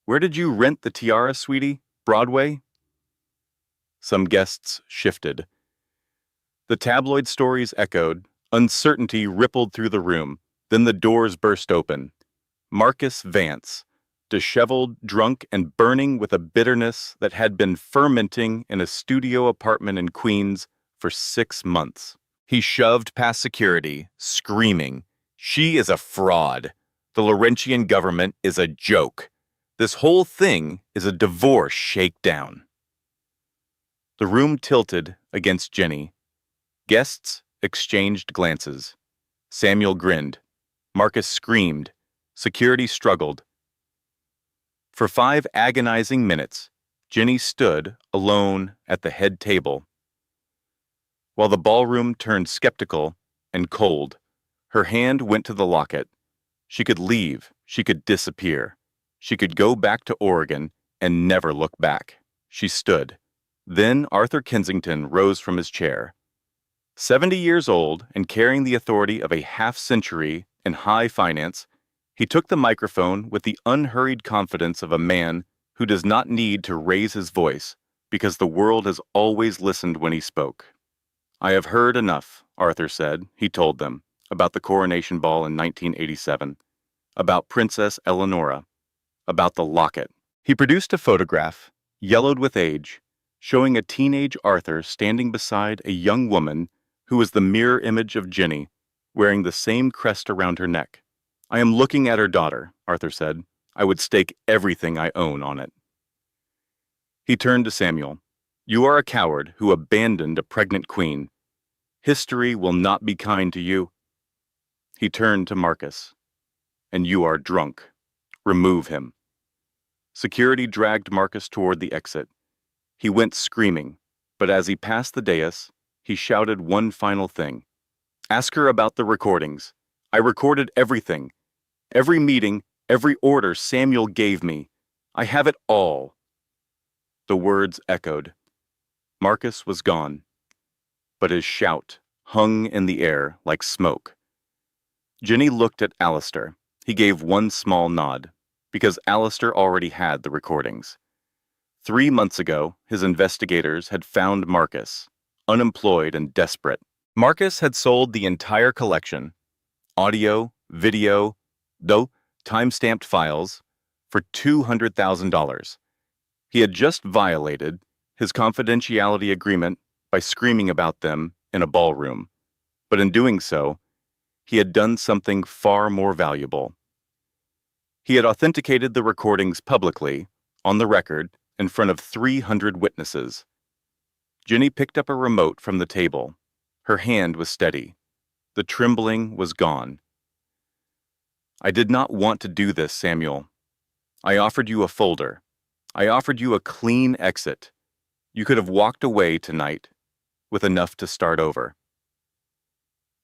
Where did you rent the tiara, sweetie? Broadway? Some guests shifted. The tabloid stories echoed, Uncertainty rippled through the room. Then the doors burst open. Marcus Vance, disheveled, drunk, and burning with a bitterness that had been fermenting in a studio apartment in Queens for 6 months. He shoved past security, screaming, "She is a fraud. The Laurentian government is a joke. This whole thing is a divorce shakedown." The room tilted against Jenny. Guests exchanged glances. Samuel grinned. Marcus screamed. Security struggled. For 5 agonizing minutes, Jenny stood alone at the head table. While the ballroom turned skeptical and cold, her hand went to the locket. She could leave, she could disappear. She could go back to Oregon and never look back. She stood. Then Arthur Kensington rose from his chair. 70 years old and carrying the authority of a half-century in high finance, he took the microphone with the unhurried confidence of a man who does not need to raise his voice because the world has always listened when he spoke. "I have heard enough," Arthur said, he told them, about the coronation ball in 1987, about Princess Eleonora, about the locket. He produced a photograph, yellowed with age, showing a teenage Arthur standing beside a young woman who was the mirror image of Jenny, wearing the same crest around her neck. "I am looking at her daughter," Arthur said. "I would stake everything I own on it." He turned to Samuel. "You are a coward who abandoned a pregnant queen. History will not be kind to you." He turned to Marcus. "And you are drunk. Remove him." Security dragged Marcus toward the exit. He went screaming, but as he passed the dais, he shouted one final thing. "Ask her about the recordings. I recorded everything. Every meeting, every order Samuel gave me. I have it all." The words echoed. Marcus was gone, but his shout hung in the air like smoke. Jenny looked at Alistair. He gave one small nod, because Alistair already had the recordings. 3 months ago, his investigators had found Marcus, unemployed and desperate. Marcus had sold the entire collection, audio, video, though time-stamped files, for $200,000. He had just violated his confidentiality agreement by screaming about them in a ballroom, but in doing so, he had done something far more valuable. He had authenticated the recordings publicly, on the record, in front of 300 witnesses. Jenny picked up a remote from the table. Her hand was steady. The trembling was gone. "I did not want to do this, Samuel. I offered you a folder. I offered you a clean exit. You could have walked away tonight with enough to start over."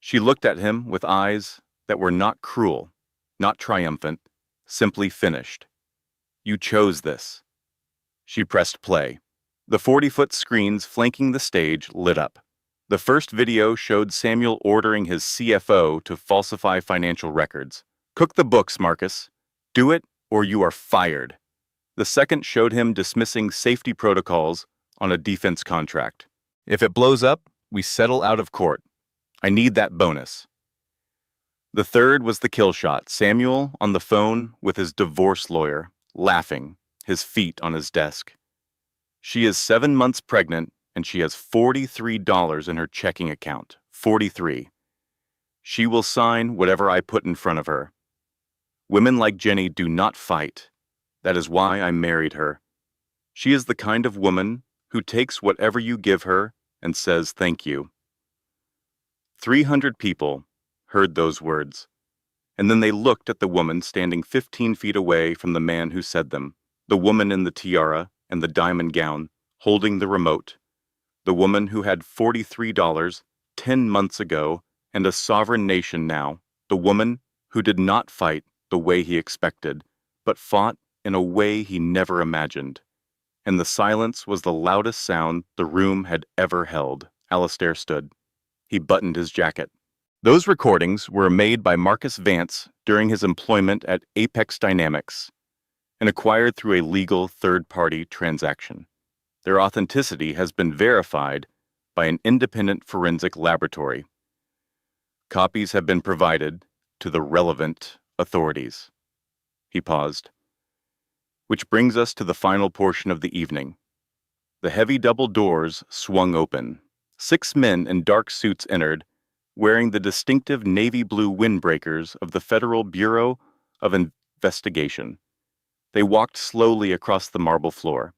She looked at him with eyes that were not cruel, not triumphant, simply finished. "You chose this." She pressed play. The 40-foot screens flanking the stage lit up. The first video showed Samuel ordering his CFO to falsify financial records. "Cook the books, Marcus. Do it or you are fired." The second showed him dismissing safety protocols on a defense contract. "If it blows up, we settle out of court. I need that bonus." The third was the kill shot, Samuel on the phone with his divorce lawyer, laughing, his feet on his desk. "She is 7 months pregnant, and she has $43 in her checking account. 43. She will sign whatever I put in front of her. Women like Jenny do not fight. That is why I married her. She is the kind of woman who takes whatever you give her and says thank you." 300 people heard those words, and then they looked at the woman standing 15 feet away from the man who said them, the woman in the tiara and the diamond gown, holding the remote, the woman who had $43 10 months ago and a sovereign nation now, the woman who did not fight the way he expected, but fought in a way he never imagined. And the silence was the loudest sound the room had ever held. Alistair stood. He buttoned his jacket. Those recordings were made by Marcus Vance during his employment at Apex Dynamics and acquired through a legal third-party transaction. Their authenticity has been verified by an independent forensic laboratory. Copies have been provided to the relevant authorities. He paused. Which brings us to the final portion of the evening. The heavy double doors swung open. 6 men in dark suits entered, wearing the distinctive navy blue windbreakers of the Federal Bureau of Investigation. They walked slowly across the marble floor.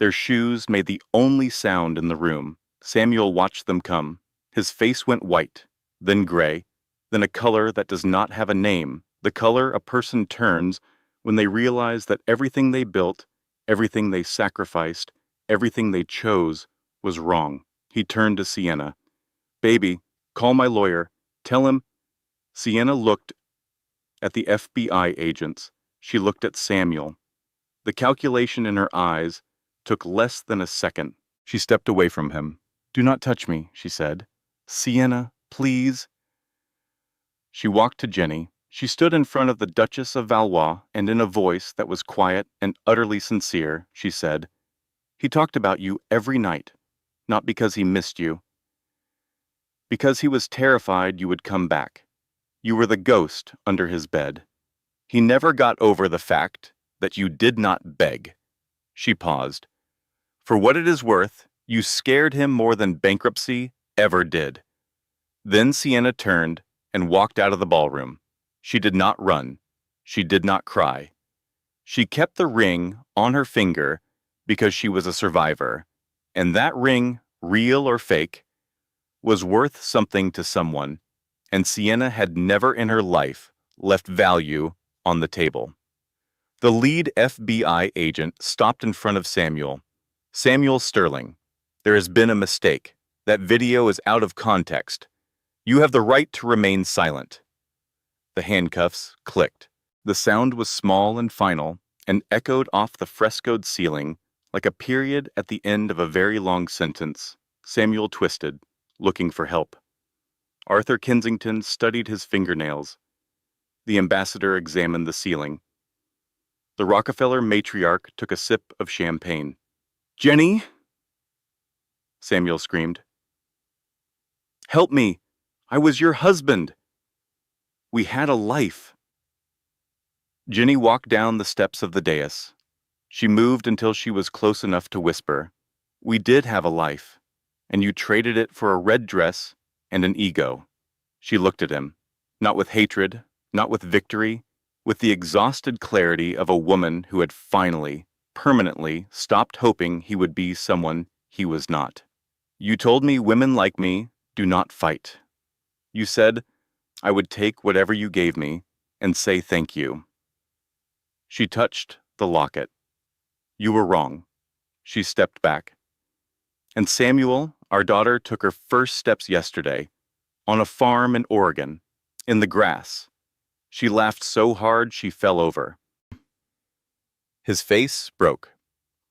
Their shoes made the only sound in the room. Samuel watched them come. His face went white, then gray, then a color that does not have a name, the color a person turns when they realize that everything they built, everything they sacrificed, everything they chose was wrong. He turned to Sienna. "Baby, call my lawyer. Tell him." Sienna looked at the FBI agents. She looked at Samuel. The calculation in her eyes took less than a second. She stepped away from him. "Do not touch me," she said. "Sienna, please." She walked to Jenny. She stood in front of the Duchess of Valois, and in a voice that was quiet and utterly sincere, she said, "He talked about you every night, not because he missed you. Because he was terrified you would come back. You were the ghost under his bed. He never got over the fact that you did not beg." She paused. "For what it is worth, you scared him more than bankruptcy ever did." Then Sienna turned and walked out of the ballroom. She did not run. She did not cry. She kept the ring on her finger because she was a survivor, and that ring, real or fake, was worth something to someone, and Sienna had never in her life left value on the table. The lead FBI agent stopped in front of Samuel. "Samuel Sterling, there has been a mistake. That video is out of context. You have the right to remain silent." The handcuffs clicked. The sound was small and final and echoed off the frescoed ceiling like a period at the end of a very long sentence. Samuel twisted, looking for help. Arthur Kensington studied his fingernails. The ambassador examined the ceiling. The Rockefeller matriarch took a sip of champagne. "Jenny!" Samuel screamed. "Help me! I was your husband! We had a life." Jenny walked down the steps of the dais. She moved until she was close enough to whisper, "We did have a life, and you traded it for a red dress and an ego." She looked at him, not with hatred, not with victory, with the exhausted clarity of a woman who had finally, permanently stopped hoping he would be someone he was not. "You told me women like me do not fight. You said I would take whatever you gave me and say thank you." She touched the locket. "You were wrong." She stepped back. "And Samuel, our daughter, took her first steps yesterday, on a farm in Oregon, in the grass. She laughed so hard she fell over." His face broke.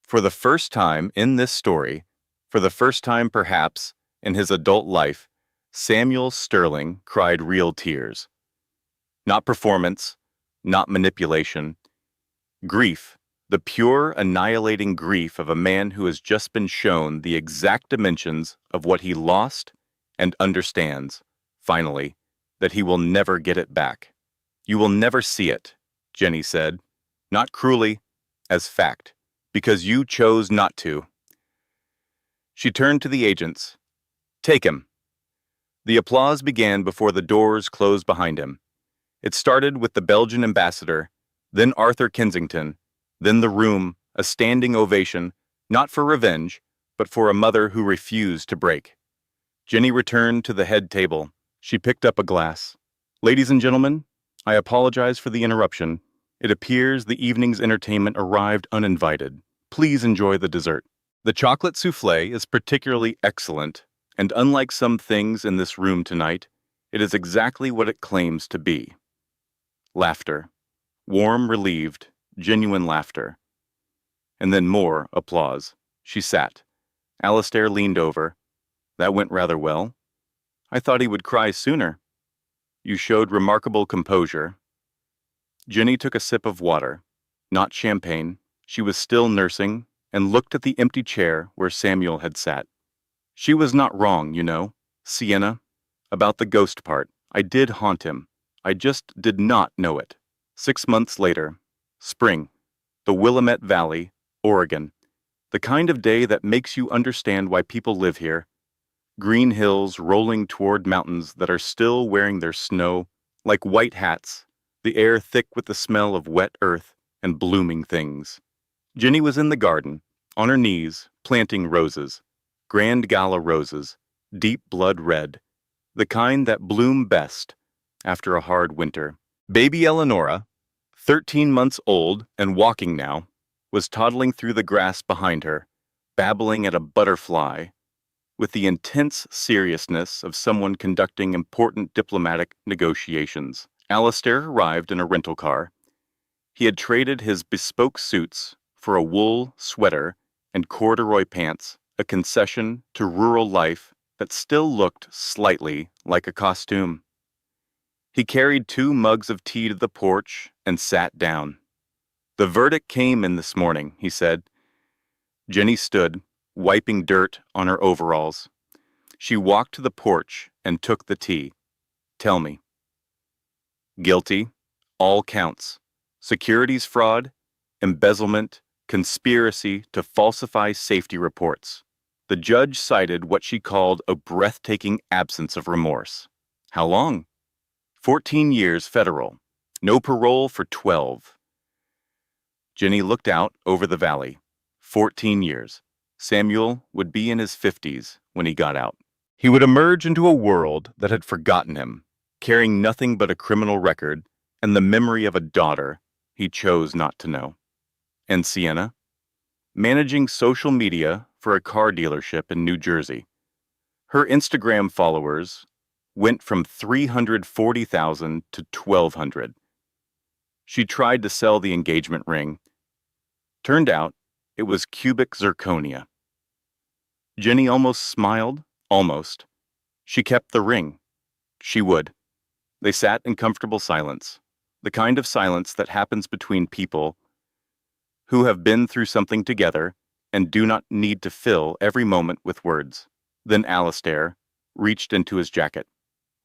For the first time in this story, for the first time perhaps in his adult life, Samuel Sterling cried real tears. Not performance, not manipulation. Grief, the pure, annihilating grief of a man who has just been shown the exact dimensions of what he lost and understands, finally, that he will never get it back. "You will never see it," Jenny said, not cruelly, as fact, because you chose not to. She turned to the agents. "Take him." The applause began before the doors closed behind him. It started with the Belgian ambassador, then Arthur Kensington, then the room, a standing ovation, not for revenge, but for a mother who refused to break. Jenny returned to the head table. She picked up a glass. "Ladies and gentlemen, I apologize for the interruption. It appears the evening's entertainment arrived uninvited. Please enjoy the dessert. The chocolate soufflé is particularly excellent, and unlike some things in this room tonight, it is exactly what it claims to be." Laughter. Warm, relieved, genuine laughter. And then more applause. She sat. Alistair leaned over. "That went rather well. I thought he would cry sooner. You showed remarkable composure." Jenny took a sip of water, not champagne. She was still nursing, and looked at the empty chair where Samuel had sat. "She was not wrong, you know, Sienna, about the ghost part. I did haunt him. I just did not know it. 6 months later, spring, the Willamette Valley, Oregon. The kind of day that makes you understand why people live here. Green hills rolling toward mountains that are still wearing their snow, like white hats, the air thick with the smell of wet earth and blooming things. Jenny was in the garden, on her knees, planting roses. Grand Gala roses, deep blood red, the kind that bloom best after a hard winter. Baby Eleonora, 13 months old and walking now, was toddling through the grass behind her, babbling at a butterfly with the intense seriousness of someone conducting important diplomatic negotiations. Alistair arrived in a rental car. He had traded his bespoke suits for a wool sweater and corduroy pants, a concession to rural life that still looked slightly like a costume. He carried 2 mugs of tea to the porch and sat down. "The verdict came in this morning," he said. Jenny stood, wiping dirt on her overalls. She walked to the porch and took the tea. "Tell me." "Guilty, all counts. Securities fraud, embezzlement, conspiracy to falsify safety reports." The judge cited what she called a breathtaking absence of remorse. "How long?" 14 years federal. No parole for 12. Jenny looked out over the valley. 14 years. Samuel would be in his 50s when he got out. He would emerge into a world that had forgotten him, carrying nothing but a criminal record and the memory of a daughter he chose not to know. And Sienna? Managing social media for a car dealership in New Jersey. Her Instagram followers went from 340,000 to 1,200. She tried to sell the engagement ring. Turned out it was cubic zirconia. Jenny almost smiled, almost. She kept the ring. She would. They sat in comfortable silence, the kind of silence that happens between people who have been through something together and do not need to fill every moment with words. Then Alistair reached into his jacket.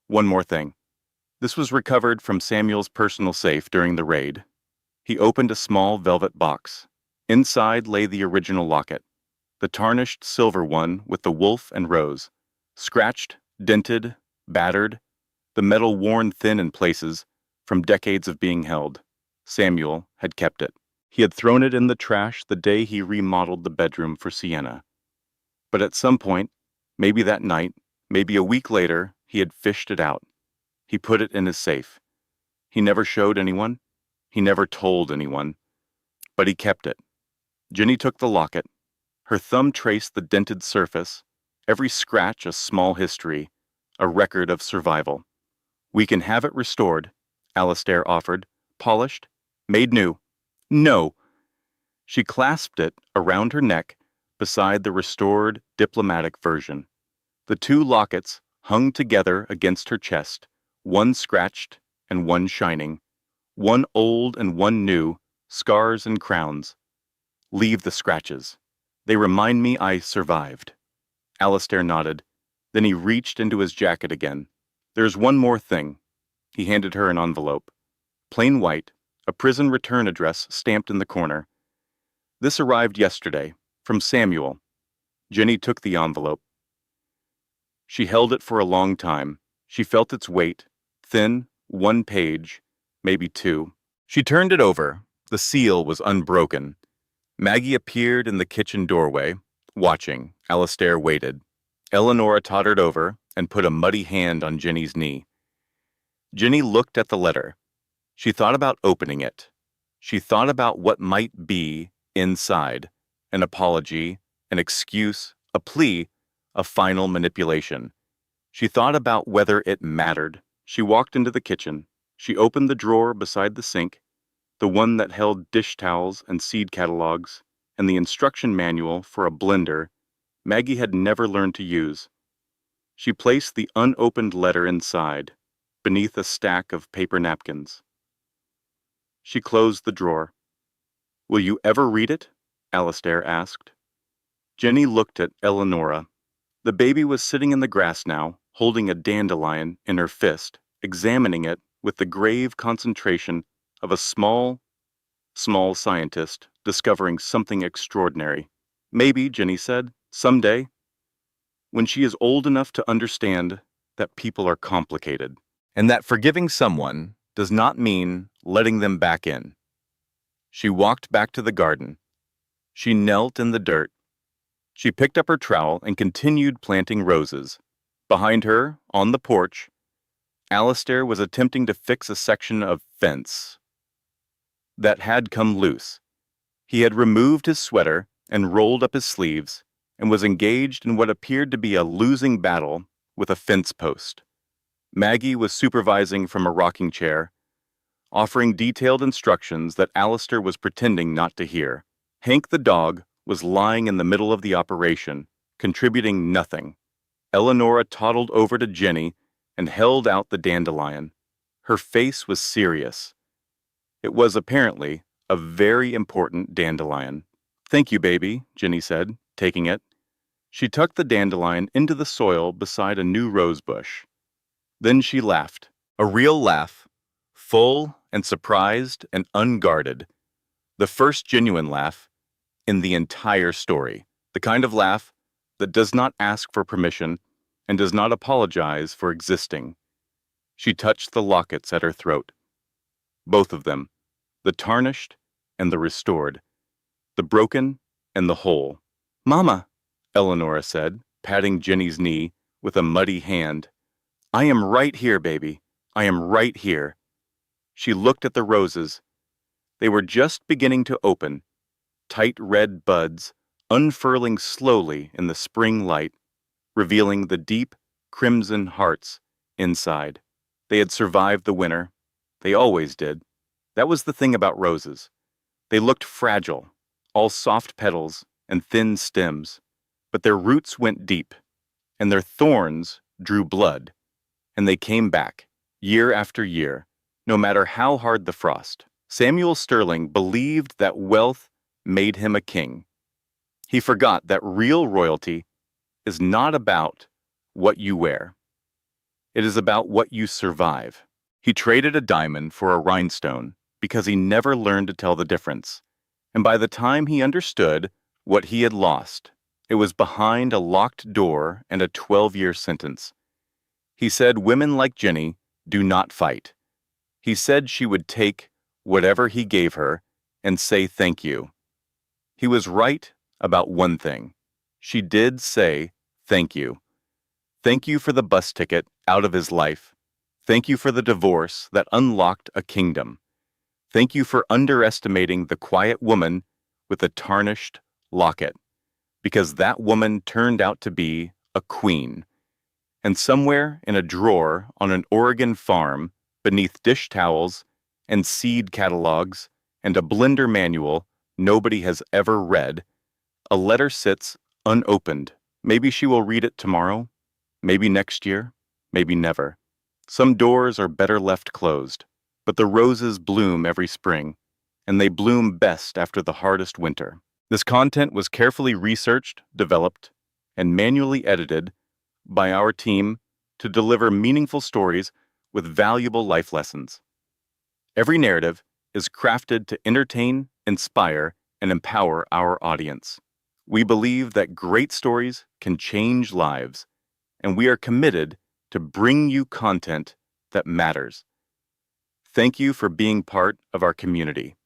"One more thing. This was recovered from Samuel's personal safe during the raid." He opened a small velvet box. Inside lay the original locket, the tarnished silver one with the wolf and rose, scratched, dented, battered, the metal worn thin in places from decades of being held. Samuel had kept it. He had thrown it in the trash the day he remodeled the bedroom for Sienna. But at some point, maybe that night, maybe a week later, he had fished it out. He put it in his safe. He never showed anyone. He never told anyone. But he kept it. Jenny took the locket. Her thumb traced the dented surface, every scratch a small history, a record of survival. "We can have it restored," Alistair offered, "polished, made new." "No!" She clasped it around her neck beside the restored diplomatic version. The 2 lockets hung together against her chest, one scratched and one shining, one old and one new, scars and crowns. "Leave the scratches. They remind me I survived." Alistair nodded. Then he reached into his jacket again. "There's one more thing." He handed her an envelope. Plain white, a prison return address stamped in the corner. "This arrived yesterday, from Samuel." Jenny took the envelope. She held it for a long time. She felt its weight, thin, 1 page, maybe 2. She turned it over. The seal was unbroken. Maggie appeared in the kitchen doorway, watching. Alistair waited. Eleonora tottered over and put a muddy hand on Jenny's knee. Jenny looked at the letter. She thought about opening it. She thought about what might be inside: an apology, an excuse, a plea, a final manipulation. She thought about whether it mattered. She walked into the kitchen. She opened the drawer beside the sink, the one that held dish towels and seed catalogs, and the instruction manual for a blender Maggie had never learned to use. She placed the unopened letter inside, beneath a stack of paper napkins. She closed the drawer. "Will you ever read it?" Alistair asked. Jenny looked at Eleonora. The baby was sitting in the grass now, holding a dandelion in her fist, examining it with the grave concentration of a small scientist discovering something extraordinary. Maybe, Jenny said, someday, when she is old enough to understand that people are complicated, and that forgiving someone does not mean letting them back in. She walked back to the garden. She knelt in the dirt. She picked up her trowel and continued planting roses. Behind her, on the porch, Alistair was attempting to fix a section of fence that had come loose. He had removed his sweater and rolled up his sleeves and was engaged in what appeared to be a losing battle with a fence post. Maggie was supervising from a rocking chair, offering detailed instructions that Alistair was pretending not to hear. Hank the dog was lying in the middle of the operation, contributing nothing. Eleonora toddled over to Jenny and held out the dandelion. Her face was serious. It was apparently a very important dandelion. "Thank you, baby," Jenny said, taking it. She tucked the dandelion into the soil beside a new rose bush. Then she laughed, a real laugh, full and surprised and unguarded. The first genuine laugh in the entire story. The kind of laugh that does not ask for permission and does not apologize for existing. She touched the lockets at her throat. Both of them, the tarnished and the restored, the broken and the whole. "Mama," Eleonora said, patting Jenny's knee with a muddy hand. "I am right here, baby. I am right here." She looked at the roses. They were just beginning to open, tight red buds unfurling slowly in the spring light, revealing the deep crimson hearts inside. They had survived the winter. They always did. That was the thing about roses. They looked fragile, all soft petals and thin stems, but their roots went deep, and their thorns drew blood, and they came back, year after year, no matter how hard the frost. Samuel Sterling believed that wealth made him a king. He forgot that real royalty is not about what you wear. It is about what you survive. He traded a diamond for a rhinestone because he never learned to tell the difference. And by the time he understood what he had lost, it was behind a locked door and a 12-year sentence. He said women like Jenny do not fight. He said she would take whatever he gave her and say thank you. He was right about one thing. She did say thank you. Thank you for the bus ticket out of his life. Thank you for the divorce that unlocked a kingdom. Thank you for underestimating the quiet woman with the tarnished locket, because that woman turned out to be a queen. And somewhere in a drawer on an Oregon farm, beneath dish towels and seed catalogs and a blender manual nobody has ever read, a letter sits unopened. Maybe she will read it tomorrow, maybe next year, maybe never. Some doors are better left closed, but the roses bloom every spring, and they bloom best after the hardest winter. This content was carefully researched, developed, and manually edited by our team to deliver meaningful stories with valuable life lessons. Every narrative is crafted to entertain, inspire, and empower our audience. We believe that great stories can change lives, and we are committed to bring you content that matters. Thank you for being part of our community.